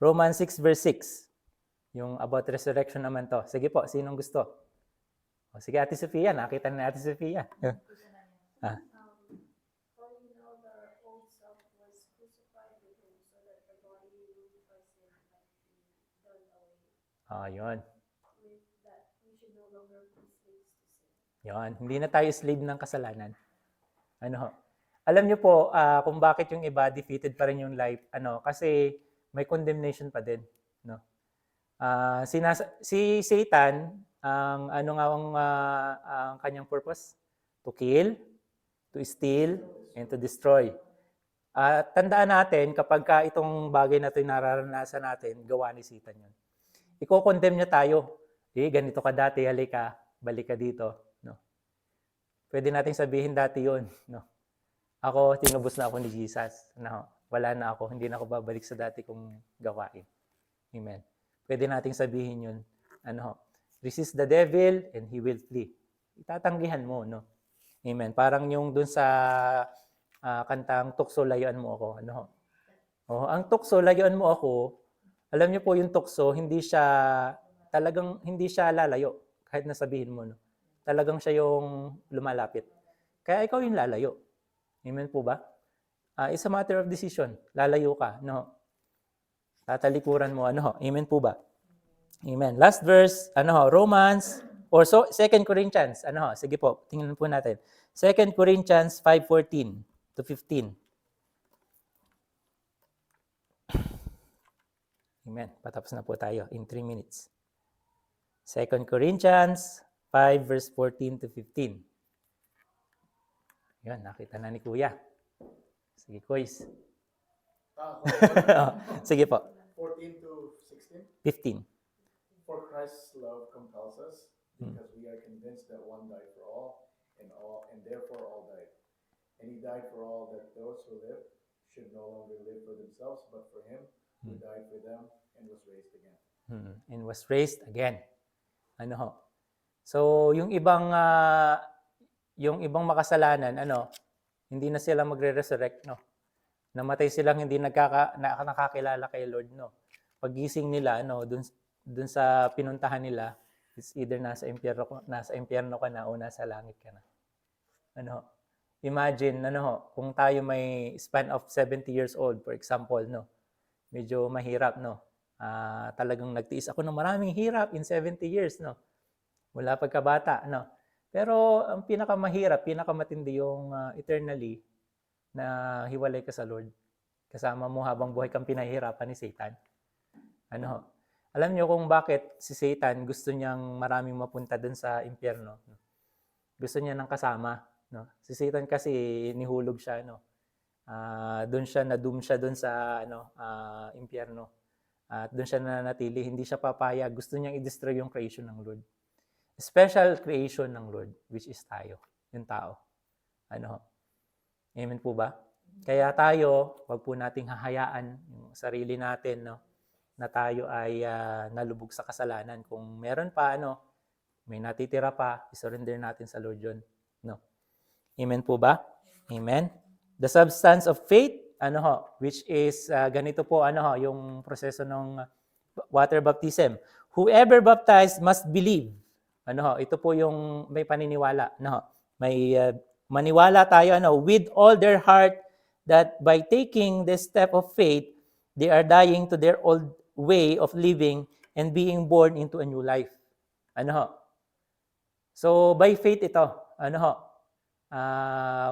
Romans 6 verse 6. Yung about resurrection naman to. Sige po, sinong gusto? O, sige, Ate Sofia. Nakita na Ate Sofia. Yun. Yun. Hindi na tayo slave ng kasalanan. Alam niyo po kung bakit yung iba defeated pa rin yung life, kasi may condemnation pa din, Si Satan, ang ano nga ang kanyang purpose? To kill, to steal, and to destroy. At tandaan natin, kapag ka itong bagay na ito yung nararanasan natin, gawa ni Satan yun. Iko-condemn niya tayo. Ganito ka dati, halika, balik ka dito. No? Pwede nating sabihin dati yun. No? Ako, tinubos na ako ni Jesus. No? Wala na ako, hindi na ako babalik sa dati kong gawain. Amen. Pwede nating sabihin yun. Resist the devil and he will flee. Itatanggihan mo, no? Amen. Parang yung dun sa kantang tukso, layuan mo ako. Ang tukso, layuan mo ako, alam niyo po yung tukso, hindi siya lalayo kahit nasabihin mo, no? Talagang siya yung lumalapit. Kaya ikaw yung lalayo. Amen po ba? It's a matter of decision. Lalayo ka, no? Tatalikuran mo, Amen po ba? Amen. Last verse, Romans, or 2 Corinthians, sige po, tingnan po natin. 2 Corinthians 5:14 to 15. Amen. Patapos na po tayo in 3 minutes. 2 Corinthians 5 verse 14 to 15. Yan, nakita na ni Kuya. Sige, Kuys. Sige po. 14 to 16. 15. For Christ's love compels us, because we are convinced that one died for all, and therefore all died. And he died for all, that those who live should no longer live for themselves, but for him who died for them and was raised again. And was raised again. So, yung ibang makasalanan, hindi na sila magre-resurrect, no? Namatay silang hindi nakakilala kay Lord, no? Paggising nila, dun sa pinuntahan nila, it's either nasa impyerno ka na o nasa langit ka na. Imagine, kung tayo may span of 70 years old, for example, no? Medyo mahirap, no? Talagang nagtiis ako ng maraming hirap in 70 years, no? Mula pagkabata, no? Pero ang pinakamahirap, pinakamatindi yung eternally na hiwalay ka sa Lord. Kasama mo habang buhay kang pinahihirapan ni Satan. Alam niyo kung bakit si Satan gusto niyang maraming mapunta dun sa impyerno? Gusto niya ng kasama, no? Si Satan kasi nihulog siya, no? Doon siya na-doom siya doon sa impyerno. At doon siya nanatili, hindi siya papayag. Gusto niyang i-destroy yung creation ng Lord. Special creation ng Lord, which is tayo, yung tao. Amen po ba? Kaya tayo, wag po nating hahayaan yung sarili natin, no? Na tayo ay nalubog sa kasalanan. Kung meron pa, may natitira pa, isurrender natin sa Lord yun. No? Amen po ba? Amen. The substance of faith, which is ganito po, yung proseso ng water baptism. Whoever baptized must believe. Ito po yung may paniniwala. May maniwala tayo, with all their heart, that by taking this step of faith, they are dying to their old way of living and being born into a new life. So, by faith ito.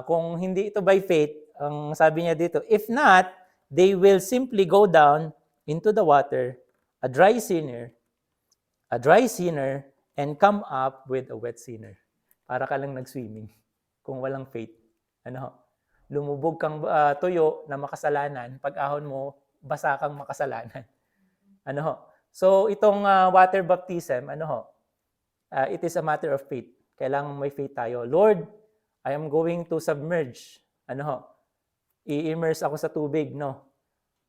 Kung hindi ito by faith, ang sabi niya dito, if not, they will simply go down into the water, a dry sinner, and come up with a wet sinner. Para ka lang nag-swimming kung walang faith. Lumubog kang tuyo na makasalanan, pag-ahon mo, basa kang makasalanan. So, itong water baptism, it is a matter of faith. Kailangan may faith tayo. Lord, I am going to submerge. I-immerse ako sa tubig, no?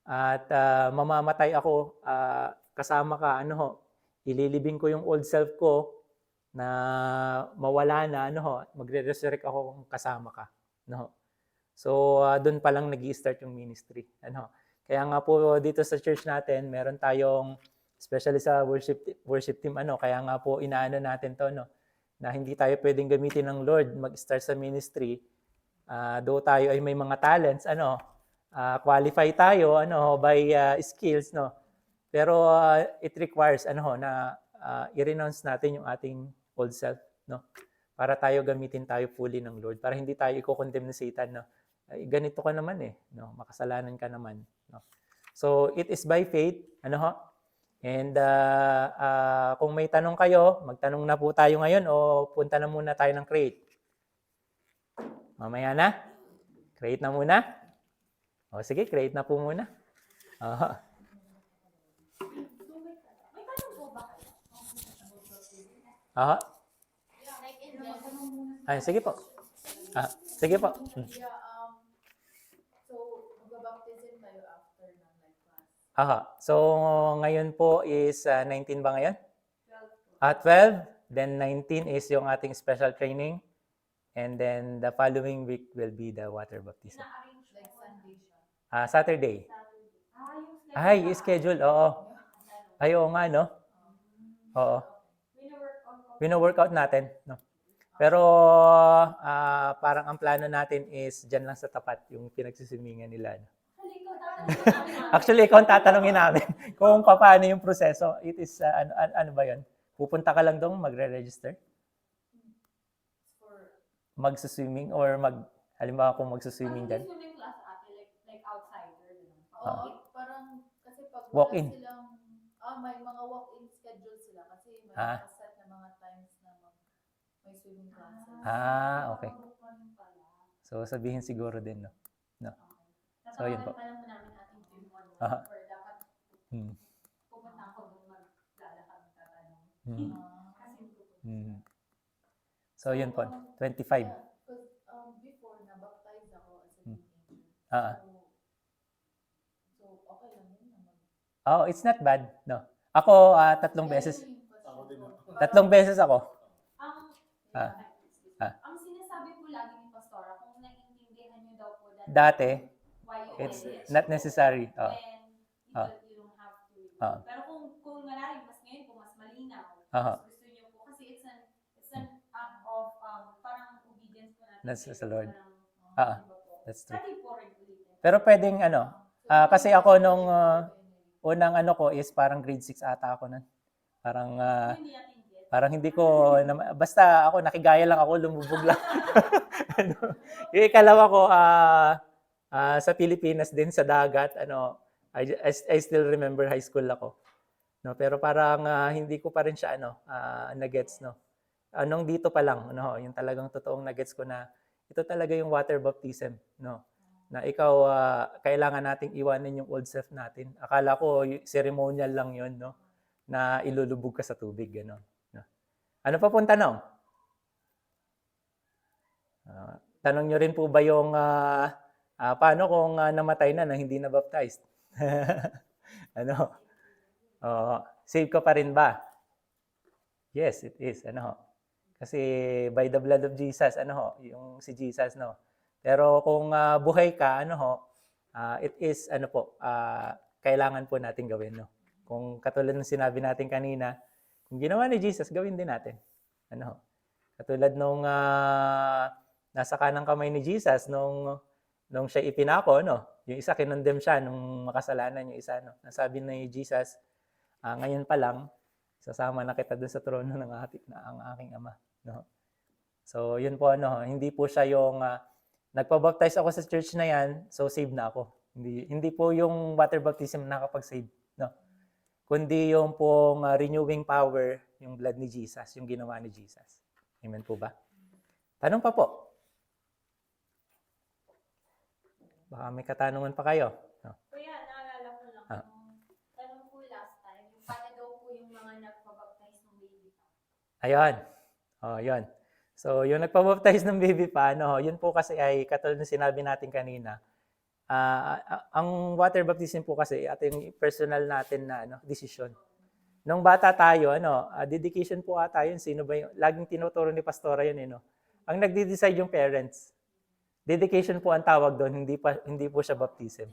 At mamamatay ako, kasama ka, ililibing ko yung old self ko na mawala na, magre-resurrect ako kung kasama ka, So, doon pa lang nag-i-start yung ministry, Kaya nga po dito sa church natin, meron tayong, especially sa worship team, kaya nga po inaano natin to, na hindi tayo pwedeng gamitin ng Lord mag-start sa ministry. Though tayo ay may mga talents, qualify tayo, by skills, Pero it requires, na i-renounce natin yung ating old self, Para tayo gamitin tayo fully ng Lord, para hindi tayo i-condemn ni Satan, Ay, ganito ka naman makasalanan ka naman, So it is by faith, And kung may tanong kayo, magtanong na po tayo ngayon o punta na muna tayo ng create. Mamaya na? Create na muna? O sige, create na po muna. Aha. Aha. Ay, sige po. Sige po. Aha. So, ngayon po is 19 ba ngayon? 12. Then 19 is yung ating special training. And then the following week will be the water baptism. Saturday. Ay, schedule. Oo. Ay, oo nga, no? Oo. Wino-workout natin. No? Pero parang ang plano natin is dyan lang sa tapat yung pinagsiswimingan nila. No? Actually, ikaw ang tatanungin namin kung paano yung proseso. It is, ano ba yun? Pupunta ka lang doon, magre-register? Magsiswimming or halimbawa kung magsiswimming dyan? Swimming class ate, like outsider. Oo. Parang kasi pag Walk-in. silang, may mga walk-in schedule sila kasi may Ah. set na mga times na may swimming classes. Okay. So, sabihin siguro din, no? No. So, yun po. Pa lang namin ating team on Aha. or dapat pupunta ako doon maglalakad tatanong. Kasi So, yun po. 25. Because before na-baptize ako as a teenager. So okay lang yun naman. Oh, it's not bad. No. Ako, 3 beses. Ako din. 3 beses ako. Ang sinasabi po lagi ni Pastora, kung naiintindihan niyo daw po Dati, why you it's did it, not necessary. then you don't have to. Pero kung nga mas ngayon po mas malinaw, mas gusto niyo po kasi it's an act of parang obedience po natin. That's sa Lord. Parang, That's true. pwede po rin ulitin. Pero pwedeng kasi ako nung unang ko is parang grade 6 ata ako nun. Parang Hindi natin get. parang hindi ko, basta ako nakigaya lang ako, lumubog lang. Yung ikalawa ko, sa Pilipinas din, sa dagat, I still remember high school ako. No, pero parang hindi ko pa rin siya, na-gets, no. Anong dito pa lang, yung talagang totoong na-gets ko na, ito talaga yung water baptism, no. Na ikaw, kailangan nating iwanin yung old self natin. Akala ko, ceremonial lang yun, no. Na ilulubog ka sa tubig, gano'n. No? Ano pa pong tanong? Tanong nyo rin po ba yung paano kung namatay na hindi na baptized? Save ka pa rin ba? Yes, it is. Kasi by the blood of Jesus, yung si Jesus, no. Pero kung buhay ka, it is, kailangan po natin gawin, no. Kung katulad ng sinabi natin kanina, kung ginawa ni Jesus, gawin din natin. Katulad nung nasa kanang kamay ni Jesus, nung siya ipinako, yung isa kinondem siya nung makasalanan yung isa, nasabi ni Jesus, ngayon pa lang, sasama na kita dun sa trono ng ang aking ama. So, yun po, hindi po siya yung nagpa-baptize ako sa church na yan, so save na ako. Hindi po yung water baptism nakapag-save. Kundi yung pong renewing power, yung blood ni Jesus, yung ginawa ni Jesus. Amen po ba? Tanong pa po. Baka may katanungan pa kayo. Kuya, naalala ko lang, tanong po last time, yung paano daw po yung mga nagpabaptize ng baby pa? Ayun. Yun. So, yung nagpabaptize ng baby pa, yun po kasi ay katulad ng sinabi natin kanina, ang water baptism po kasi ating personal natin na decision. Nung bata tayo, dedication po ata yun. Sino ba yung laging tinuturo ni Pastora yun, Ang nagde-decide yung parents. Dedication po ang tawag doon, hindi po siya baptism.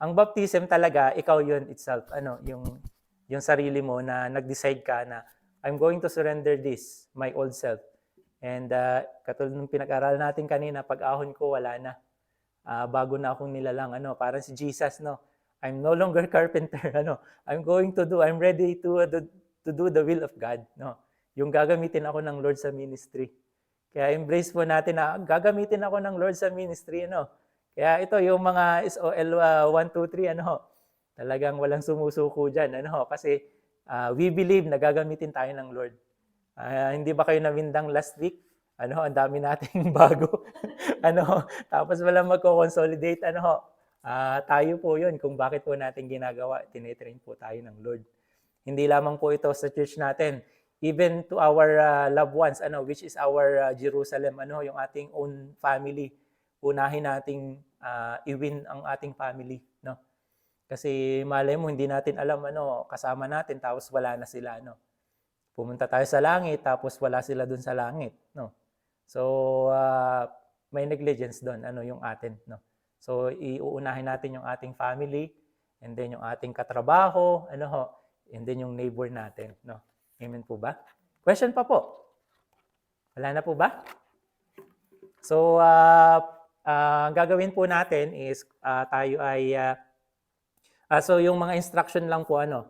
Ang baptism talaga, ikaw yun itself, yung sarili mo na nag-decide ka na I'm going to surrender this, my old self. And katulad ng pinag-aral natin kanina, pag-ahon ko, wala na. Bago na akong nilalang, parang si Jesus, I'm no longer carpenter, I'm ready to do the will of God, Yung gagamitin ako ng Lord sa ministry. Kaya embrace po natin na gagamitin ako ng Lord sa ministry, Kaya ito, yung mga SOL 1, 2, 3, Talagang walang sumusuko dyan. Ano ho? Kasi we believe na gagamitin tayo ng Lord. Hindi ba kayo nawindang last week? Ano, ang dami nating bago. Ano, tapos walang magko-consolidate. Ano ho? Tayo po yun kung bakit po natin ginagawa. Tinetrain po tayo ng Lord. Hindi lamang po ito sa church natin. Even to our loved ones, ano, which is our Jerusalem, ano, yung ating own family. Unahin nating i-win ang ating family, no? Kasi malay mo hindi natin alam ano, kasama natin tapos wala na sila, no. Pumunta tayo sa langit tapos wala sila dun sa langit, no. So may negligence doon, ano, yung atin, no. So iuunahin natin yung ating family and then yung ating katrabaho, ano ho, and then yung neighbor natin, no. Amen po ba? Question pa po? Wala na po ba? So ang gagawin po natin is tayo ay so yung mga instruction lang po ano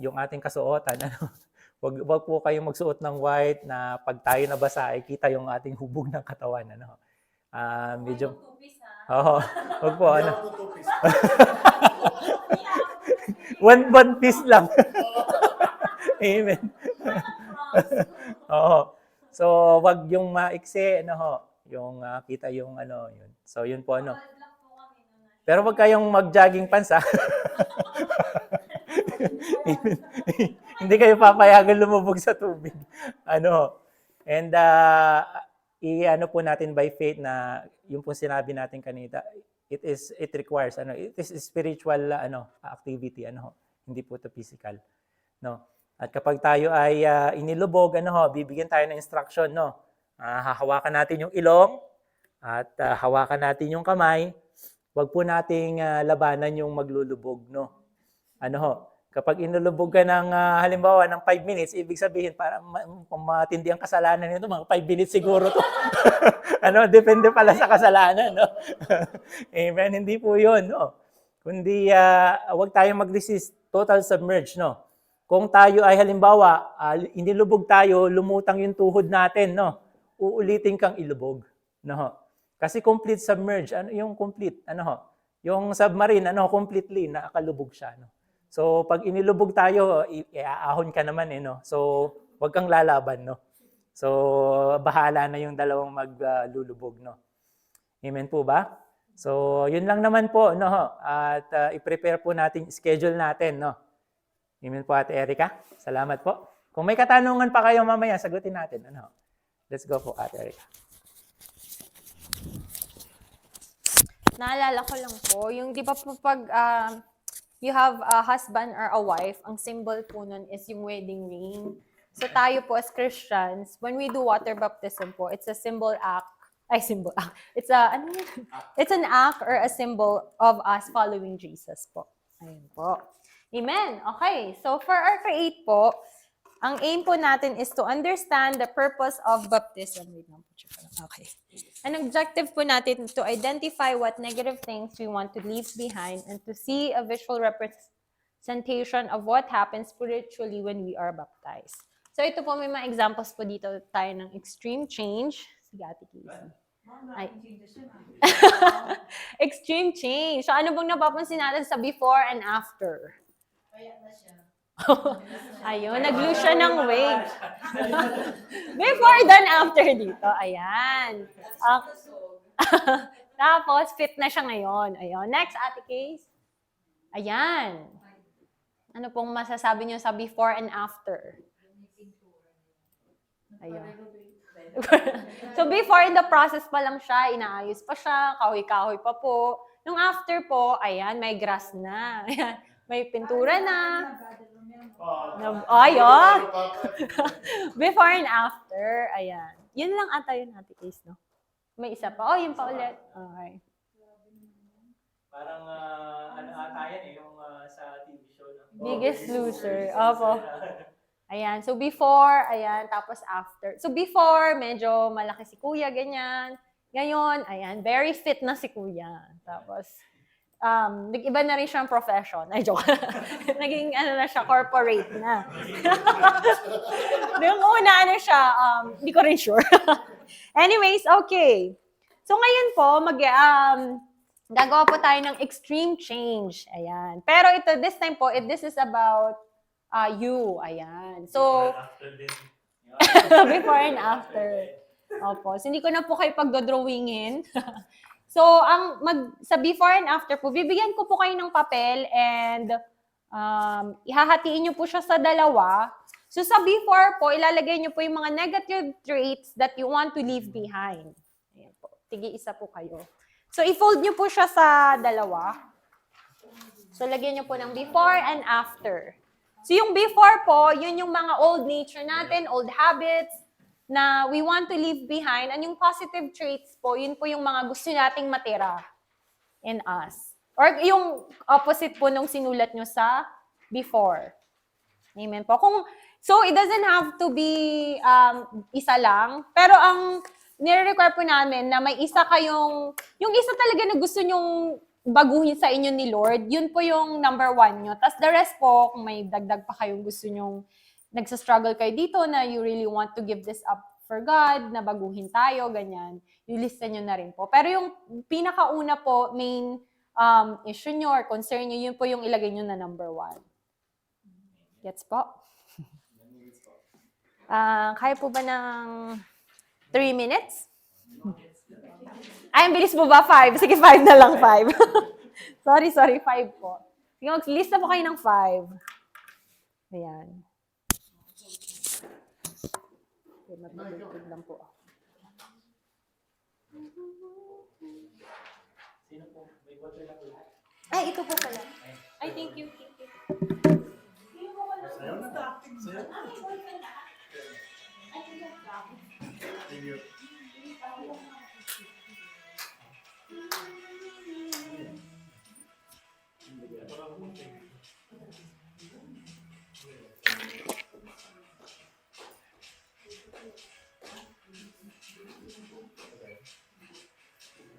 yung ating kasuotan ano wag po kayong magsuot ng white na pag tayo nabasa ay kita yung ating hubog ng katawan ano. Medyo wag po ano. one piece lang. Amen. So wag yung maiksi ano ho. Yung kita yung ano yun. So yun po ano. Pero wag kayong mag-jogging pants ha. Hindi kayo papayagan lumubog sa tubig. Ano. And i-ano po natin by faith na yung po sinabi natin kanina, it requires ano, it is spiritual activity ano, hindi po to physical. No. At kapag tayo ay inilubog ano ho, bibigyan tayo ng instruction no. Hahawakan natin yung ilong at hawakan natin yung kamay. Huwag po nating labanan yung maglulubog, no? Ano ho? Kapag inulubog ka ng halimbawa ng 5 minutes, ibig sabihin para matindi ang kasalanan nito, mga 5 minutes siguro to. Ano, depende pala sa kasalanan, no? Amen. Hindi po 'yun, no? Kundi huwag tayong mag-resist, total submerge, no? Kung tayo ay halimbawa, inilubog tayo, lumutang yung tuhod natin, no? Uulitin kang ilubog, no? Kasi complete submerge, ano yung complete, ano ho? Yung submarine, ano, completely nakakalubog siya, no? So pag inilubog tayo, iaahon ka naman no. So wag kang lalaban, no. So bahala na yung dalawang maglulubog, no. Amen po ba? So yun lang naman po, no. At i-prepare po natin, schedule natin, no. Amen po Ate Erica. Salamat po. Kung may katanungan pa kayo mamaya, sagutin natin, ano. Let's go po, Ate Erica. Naalala ko lang po, yung di ba po pag you have a husband or a wife, ang symbol po nun is yung wedding ring. So tayo po as Christians, when we do water baptism po, it's a symbol act. It's an act or a symbol of us following Jesus po. Ayun po. Amen. Okay, so for our create po, ang aim po natin is to understand the purpose of baptism. Wait lang po, check lang. Okay. An objective po natin to identify what negative things we want to leave behind and to see a visual representation of what happens spiritually when we are baptized. So ito po, may mga examples po dito tayo ng extreme change. Sige, Ate Casey. Ay. Extreme change. So ano bang napapansin natin sa before and after? Ayun, nag-lose siya ng weight. Before then after dito. Ayan. Tapos, fit na siya ngayon. Ayun. Next, Ate Case. Ayan. Ano pong masasabi niyo sa before and after? Ayun. So, before in the process pa lang siya, inaayos pa siya, kahoy-kahoy pa po. Nung after po, ayan, may grass na. Ayan, may pintura na. Ayun. Before and after, ayan. Yun lang ata yun, Ate Case, no? May isa pa. Oh, yun pa ulit. Okay. Parang ano ata yan yung sa TV show. No? Biggest Loser. Opo. Ayan. So, before, ayan. Tapos after. So, before, medyo malaki si Kuya, ganyan. Ngayon, ayan. Very fit na si Kuya. Tapos, nag-iba na rin siyang profession. Ay, joke. Naging, ano na siya, corporate na. Yung una, ano siya, hindi ko rin sure. Anyways, okay. So, ngayon po, Gagawa po tayo ng extreme change. Ayan. Pero ito, this time po, this is about you. Ayan. So, After din. before and after. Opo. So, hindi ko na po kayo pagdodrawingin. So, sa before and after po, bibigyan ko po kayo ng papel and ihahatiin nyo po siya sa dalawa. So, sa before po, ilalagay nyo po yung mga negative traits that you want to leave behind. Ayan po. Tigi-isa po kayo. So, i-fold nyo po siya sa dalawa. So, lagyan nyo po ng before and after. So, yung before po, yun yung mga old nature natin, old habits na we want to leave behind. And yung positive traits po, yun po yung mga gusto nating matira in us. Or yung opposite po nung sinulat nyo sa before. Amen po. So, it doesn't have to be isa lang. Pero ang nire-require po namin na may isa kayong, yung isa talaga na gusto nyong baguhin sa inyo ni Lord, yun po yung number 1 nyo. Tapos the rest po, kung may dagdag pa kayong gusto nyong nagsastruggle kayo dito na you really want to give this up for God, na baguhin tayo, ganyan, ilista nyo na rin po. Pero yung pinakauna po, main issue nyo or concern nyo, yun po yung ilagay nyo na number 1. Gets po? Kaya po ba ng 3 minutes? Ay, ang bilis mo ba? 5? Sige, 5 na lang, 5. sorry, 5 po. Sige, mag-lista po kayo ng 5. Ayan. Okay, matulog lang po. Sino po? May water na po lahat? Ay, ito po pala. Ay, thank you.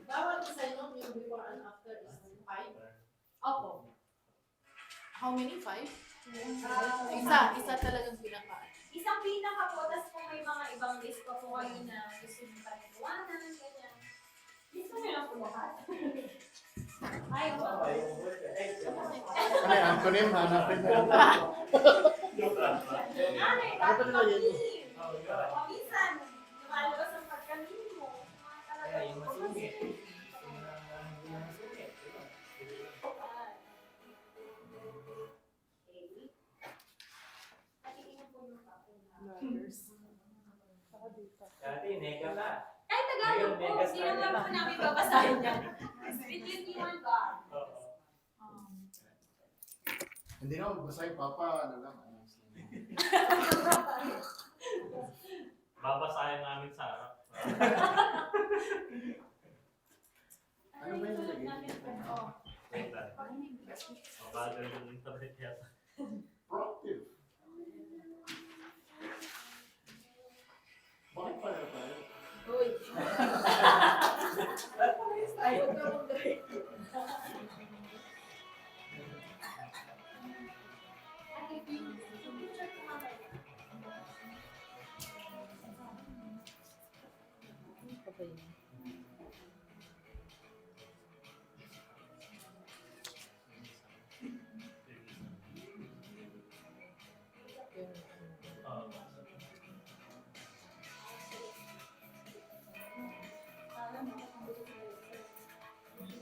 Bawat isa nyo, yung before and after is 5. Opo. How many? 5? Isa talagang pinaka. Isang pinaka po, tapos kung may mga ibang list pa po kayo na gusto nyo panigawanan, ganyan. List nyo lang po lahat. Ay, Ay, acronym, hanapin mo lang. Nanay, dapat pag-team. Paminsan, lumalabas ang pagkamin mo. Kaya yung masungit. Yung masungit. Dati, nega ka. Ay, Tagalog po. Hindi naman po namin babasahin yan. Between you and God. Hindi na, magbasahin, Papa, ano lang. Babasahin namin sa harap. Ano ba yung nilagay? Wait lang. Mabagal yung internet yata. Proactive. Bakit pala tayo? Uy. Ay, huwag ka mag-drive.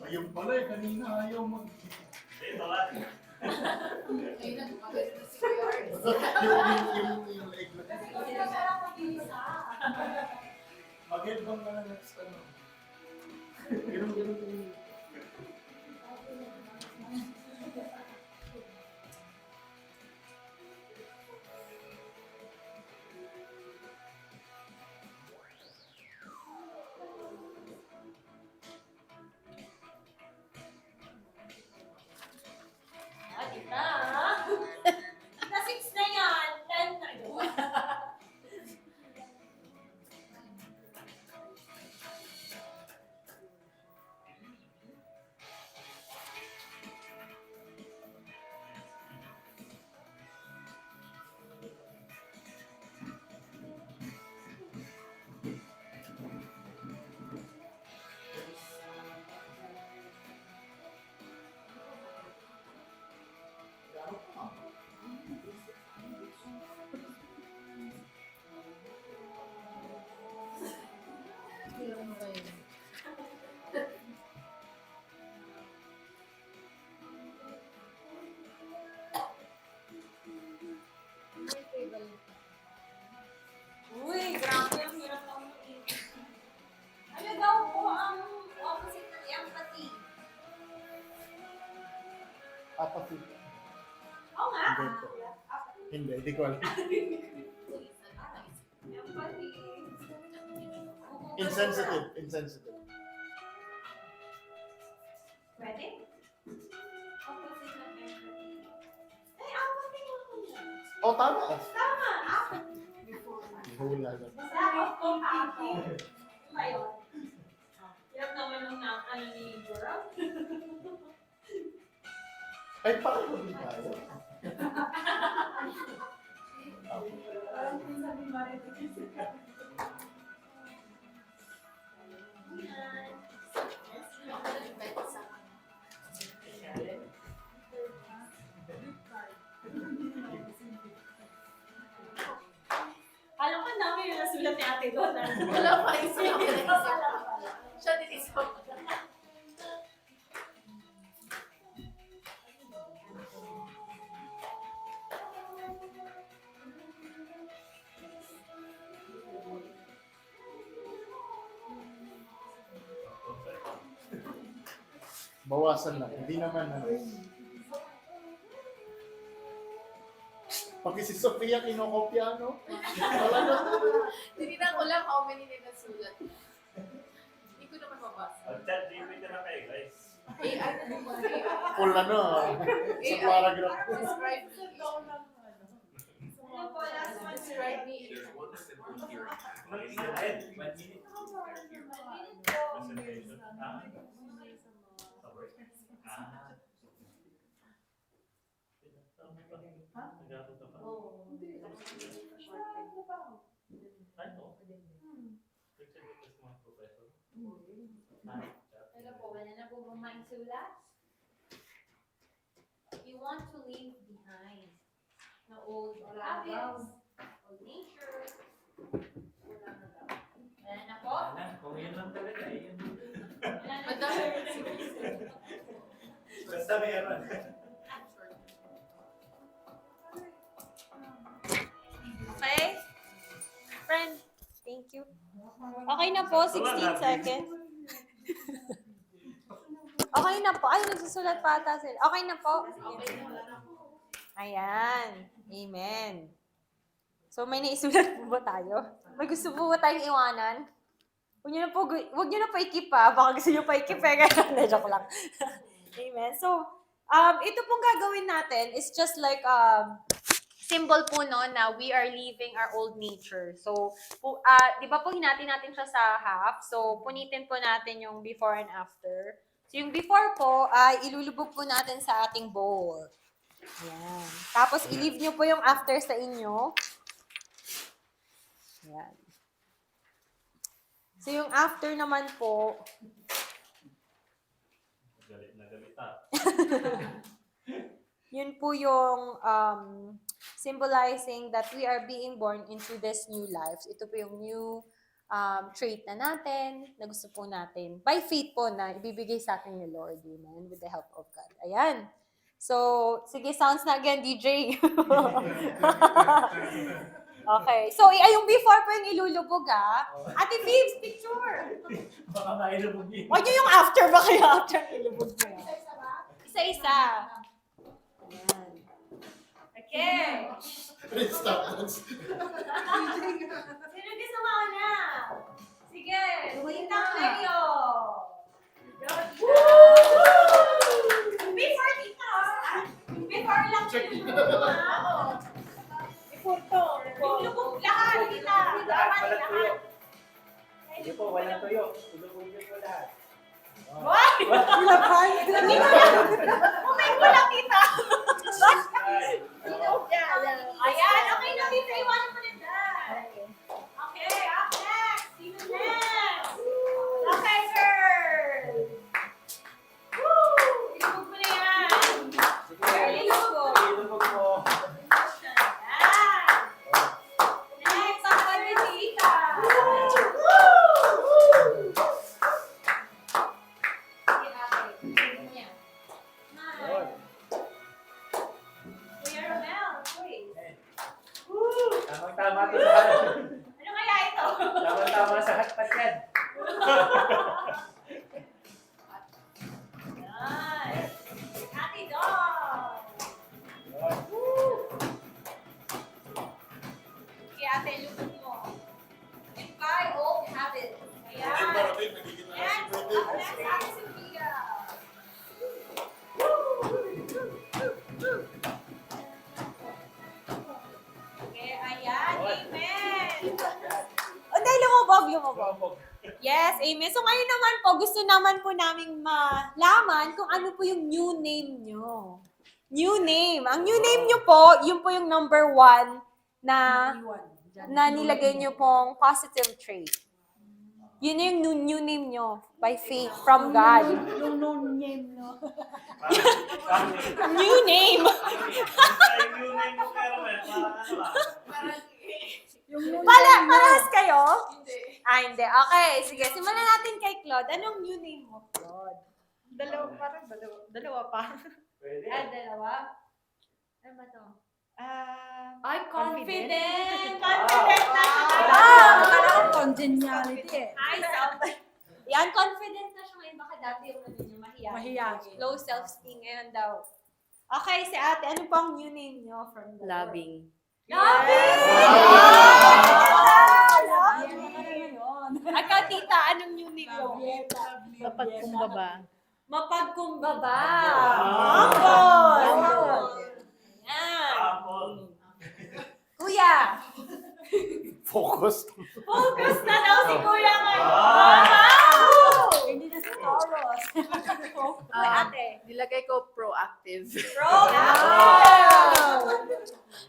Ayun pala eh, kanina ayaw mag... Ito lang. Ayun na, tumagal na si Kuya Ernest. yung leg na. Kasi na parang mabilis Mag-headbang na lang next ano. Ganun. Tita, Tita, 6 na yan. 10 na yun. Apathy. Oo nga. Hindi ko alam. Insensitive. Pwede? Opposite ng empathy. Ay, apathy nga pala. Oh, tama. Tama, apathy. Hula lang. Basta completely. Ayun. Hirap naman nung ano ni Girl. Ay, pareho din tayo. Parang pinsan ni Marites. Alam ko dami yung nasulat ni ate doon. Wala pa isa. Siya din isa. Bawasan lang. Hindi naman ano. Pag si Sofia kinokopya, no? Wala na. Tininan ko lang how many nila sulat. Hindi ko naman mabasa. Chat GPT na kayo, guys. AI na naman. Full ano, sa paragraph. Describe me. Ano po, last one. Describe me. Mag-ingat. 1 minute. Presentation. Sa work. Nag-aaral ka pa? Ay, no. Nag-check sa mga professor. Hello po, wala na po bang maisulat? You want to leave behind the old habits, old nature. Wala na po? Kung yun lang talaga, yun. Wala na Madami. Basta meron. Okay? Friend, thank you. Okay na po, 16 seconds. Okay na po. Ay, nagsusulat pa ata sila. Okay na po. Ayan. Amen. So, may naisulat po ba tayo? May gusto po ba tayong iwanan? Huwag niyo na po ikip pa. Baka gusto niyo pa ikip eh. Kaya, joke lang. Amen. So, ito pong gagawin natin is just like, symbol po no na we are leaving our old nature. So, di ba po hinati natin siya sa half? So, punitin po natin yung before and after. So, yung before po ay ilulubog po natin sa ating bowl. Ayan. Tapos, i-leave nyo po yung after sa inyo. Ayan. So, yung after naman po, Galit na galit ah. yun po yung symbolizing that we are being born into this new lives. Ito po yung new trait na natin, na gusto po natin. By faith po na ibibigay sa atin ni Lord, amen, with the help of God. Ayan. So, sige, sounds na again, DJ. Okay. So, yung before po yung ilulubog, Ate Phoebs, picture! Baka mailubog yun. Huwag nyo yung after ba kayo after ilubog mo? Isa-isa. Ayan. Okay. Stop. Sino gusto mo na? Sige, Tintang Leo. Before tita. Before lang siya. Before to. Ilubog lahat, tita. Walang tuyo. Hindi po, walang tuyo. Ilubugin ko lahat. Why? Hindi mo lang. Umay mo lang, tita. Ayan, okay na, tita. Iwanan mo na dyan. Okay, up next. Sino next? Okay, girl. Woo! Ilubog mo na yan. Girl, ilubog. Ilubog mo. Ayan. Next, ako na rin, tita. Sige, ate. Ilubog mo yan. Yes, amen. So ngayon naman po, gusto naman po naming malaman kung ano po yung new name nyo. New name. Ang new name nyo po, yun po yung number 1 na nilagay nyo pong positive trait. Yun yung new name nyo by faith from God. Yung name, no? New name. Yung name mo, pero parang Parehas kayo? Hindi. Okay, sige. Simulan natin kay Claude. Anong new name mo, Claude? Dalawa pa. Dalawa? Ano ba to? Ay, confident! Confident na siya. Parang congeniality eh. Ay, yan, confident na siya ngayon. Baka dati yung ano niya, mahiyain. Mahiyain. Low self-esteem ngayon daw. Okay, si ate, ano pang new name niyo from the Loving. Loving! Ikaw, tita, anong new name mo? Mapagkumbaba. Mapagkumbaba. Humble. Yan. Kuya. Focus. Focus na daw si Kuya ngayon. Hindi na sa Taurus. Uy, ate. Nilagay ko proactive.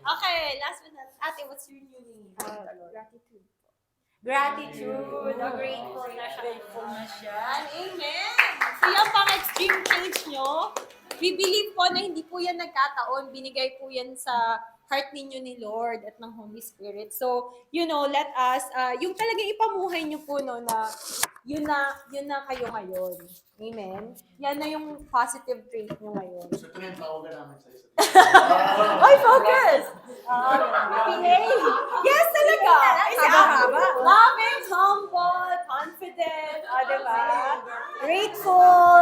Okay, last one. Ate, what's your new name? Gratitude. Gratitude. Grateful na siya. Amen. So yan pang extreme change nyo. We believe po na hindi po yan nagkataon. Binigay po yan sa heart ninyo ni Lord at ng Holy Spirit. So, let us, yung talaga ipamuhay nyo po, no, na yun na kayo ngayon. Amen? Yan na yung positive trait nyo ngayon. So ito na yung tawagan namin sa isa't Oy, focus! Yes, talaga! Haba-haba. Loving, humble, confident, diba? Grateful,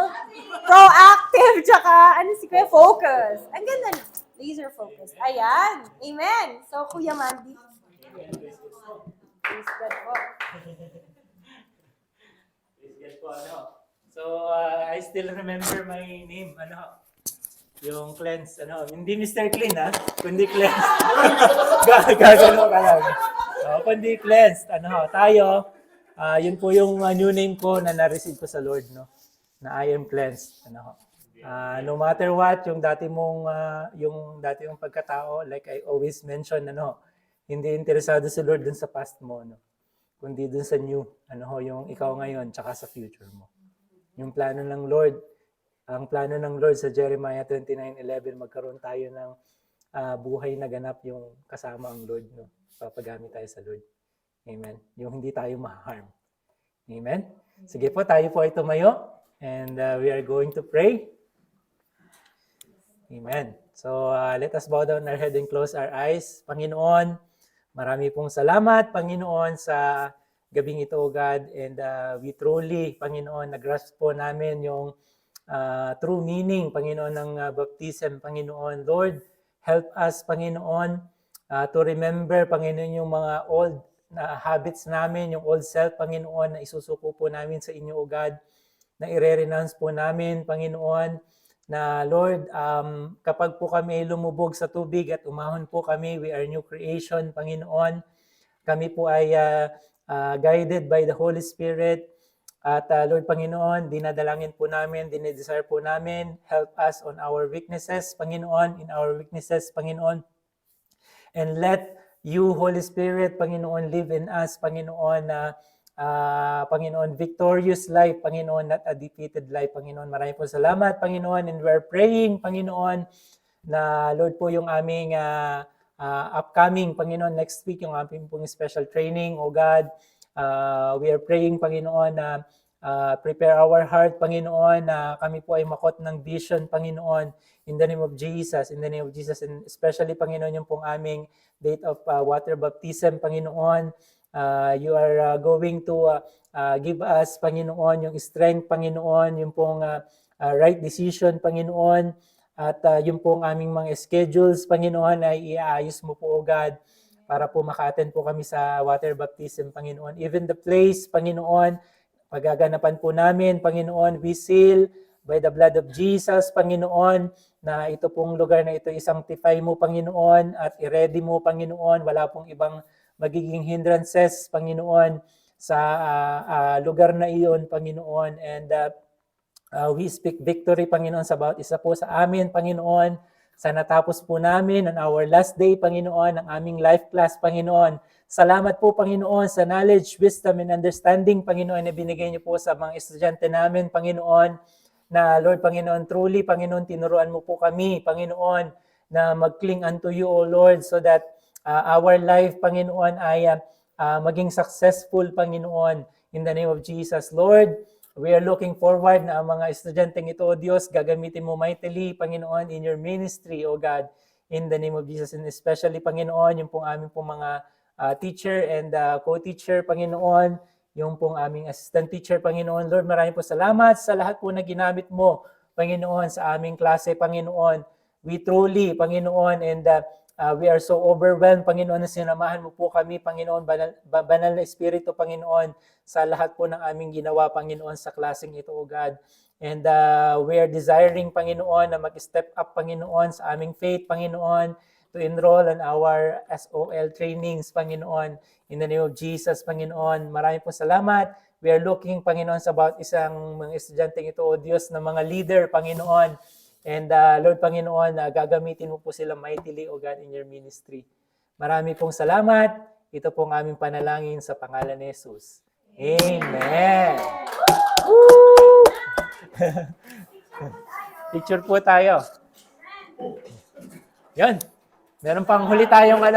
proactive, tsaka, focus. Ang ganda na. Laser focus. Ayan. Amen. So, Kuya Mandy. Praise God po. Please get po, So, I still remember my name, yung cleanse, hindi Mr. Clean, kundi cleanse. Gagano ka lang. Kundi cleansed, tayo, yun po yung new name ko na na-receive ko sa Lord, na I am cleansed, no matter what, yung dati mong pagkatao, like I always mention, hindi interesado si Lord dun sa past mo, kundi dun sa new, yung ikaw ngayon, tsaka sa future mo. Yung plano ng Lord, ang plano ng Lord sa Jeremiah 29:11, magkaroon tayo ng buhay na ganap yung kasama ang Lord, papagamit tayo sa Lord. Amen. Yung hindi tayo ma-harm. Amen. Sige po, tayo po ay tumayo, and we are going to pray. Amen. So, let us bow down our head and close our eyes. Panginoon, marami pong salamat, Panginoon, sa gabing ito, God. And we truly, Panginoon, nag-grasp po namin yung true meaning, Panginoon, ng baptism, Panginoon. Lord, help us, Panginoon, to remember, Panginoon, yung mga old habits namin, yung old self, Panginoon, na isusuko po namin sa inyo, O God, na i-renounce po namin, Panginoon, na Lord, kapag po kami lumubog sa tubig at umahon po kami, we are new creation, Panginoon. Kami po ay guided by the Holy Spirit. At Lord, Panginoon, dinadalangin po namin, dinidesire po namin, help us on our weaknesses, Panginoon, in our weaknesses, Panginoon. And let you, Holy Spirit, Panginoon, live in us, Panginoon, Panginoon, victorious life, Panginoon, not a defeated life, Panginoon. Maraming po salamat, Panginoon, and we're praying, Panginoon, na Lord po yung aming upcoming, Panginoon, next week, yung aming pong special training, O God. We are praying, Panginoon, na prepare our heart, Panginoon, na kami po ay makot ng vision, Panginoon, in the name of Jesus, and especially, Panginoon, yung pong aming date of water baptism, Panginoon. You are going to give us, Panginoon, yung strength, Panginoon, yung pong right decision, Panginoon, at yung pong aming mga schedules, Panginoon, ay iaayos mo po, O God, para po maka-attend po kami sa water baptism, Panginoon. Even the place, Panginoon, pagaganapan po namin, Panginoon, we seal by the blood of Jesus, Panginoon, na ito pong lugar na ito i-sanctify mo, Panginoon, at i-ready mo, Panginoon, wala pong ibang magiging hindrances, Panginoon, sa lugar na iyon, Panginoon. And we speak victory, Panginoon, sa bawat isa po sa amin, Panginoon. Sa natapos po namin on our last day, Panginoon, ang aming life class, Panginoon. Salamat po, Panginoon, sa knowledge, wisdom, and understanding, Panginoon, na binigay niyo po sa mga estudyante namin, Panginoon, na Lord, Panginoon, truly, Panginoon, tinuruan mo po kami, Panginoon, na mag-cling unto you, O Lord, so that our life, Panginoon, ay maging successful, Panginoon, in the name of Jesus. Lord, we are looking forward na ang mga estudyanteng ito, O Diyos, gagamitin mo mightily, Panginoon, in your ministry, O God, in the name of Jesus. And especially, Panginoon, yung pong aming pong mga teacher and co-teacher, Panginoon, yung pong aming assistant teacher, Panginoon. Lord, maraming po salamat sa lahat po na ginamit mo, Panginoon, sa aming klase, Panginoon. We truly, Panginoon, and we are so overwhelmed, Panginoon, na sinamahan mo po kami, Panginoon, banal na Espiritu, Panginoon, sa lahat po ng aming ginawa, Panginoon, sa klaseng ito, O God. And we are desiring, Panginoon, na mag-step up, Panginoon, sa aming faith, Panginoon, to enroll in our SOL trainings, Panginoon, in the name of Jesus, Panginoon. Maraming po salamat. We are looking, Panginoon, sa bawat isang mga estudyanteng ito, O Diyos, na mga leader, Panginoon. And Lord, Panginoon, gagamitin mo po sila mightily, O God, in your ministry. Marami pong salamat. Ito pong aming panalangin sa pangalan ni Jesus. Amen. Picture po tayo. Yan. Meron pang huli tayong ano.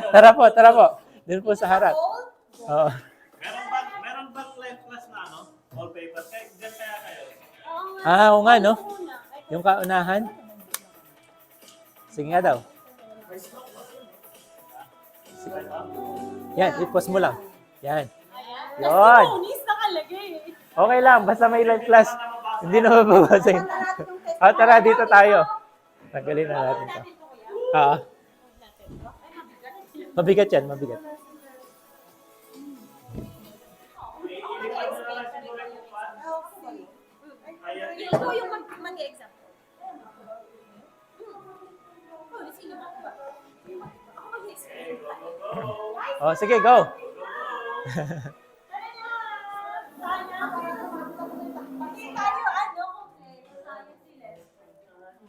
Tara po. Doon po sa harap. Oo. Meron bang life class na ano? All paper. Kaya dyan kaya kayo. Oo nga, no? Yung kaunahan. Sige nga daw. Sige. Yan, i-pause mo lang. Yan. Yun. Okay lang, basta may live class. Hindi na mababasin. Tara, dito tayo. Tanggalin na natin ito. Mabigat yan, mabigat. Ikaw yung mag-exam. Sino ba? Ako mag-exam. Oh, sige, go.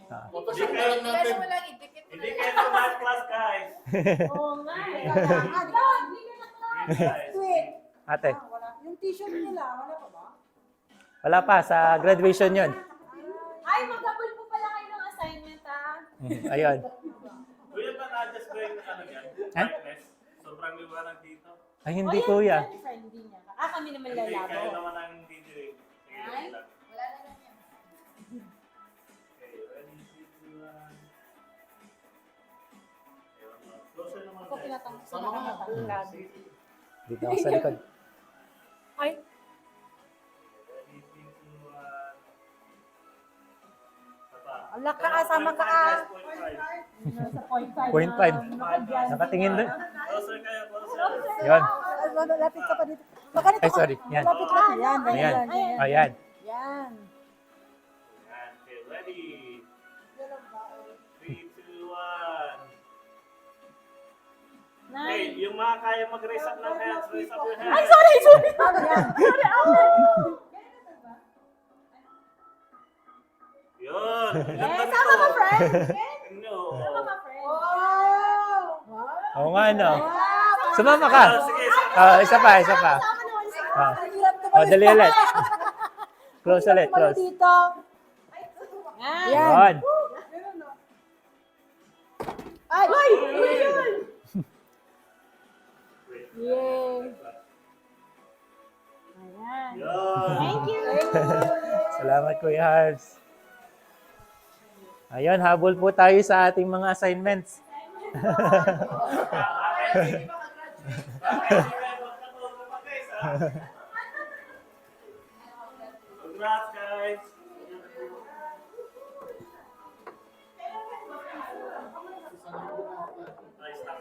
Photoshop na lang natin. Hindi kayo sa math class, guys. Oo nga. Ate, Yung t-shirt nila, wala pa ba? wala pa. Sa graduation yun. Ay, magkabul po pala kayo ng assignment, Ayun. Kuya ba na-adjust ko yung ano yan? Ha? Brightness? Sobrang liwanag dito. Ay, hindi kuya. Friendly niya. Kami naman Hindi, lalabo. kayo naman ang video eh. Ay? Wala na lang yan. Okay, ready, two, one. Closer naman Ako tayo. Sama ka na. Dito ako sa likod. Ay, Ready, two, one. Tapa. wala ka, sama ka. 0.5. Nakatingin doon. Closer kayo, closer. Yun. Lapit ka pa dito. Ay, sorry. Yan. Yan, Ayan. Ayan. Yan. And okay, ready. 3, 2, 1. Hey, yung mga kaya mag-raise up ng hands, raise up your hands. Ay, sorry! Yun! Sama ka, friend? No. Oo nga, no? Sumama ka. Sige, Isa pa. Dali ulit. Close ulit, close. Yan. Ay! Yay! Ayan. Yun. Thank you. Salamat, Kuya Harbs. Ayun, habol po tayo sa ating mga assignments. Congrats, guys. Ay, stop.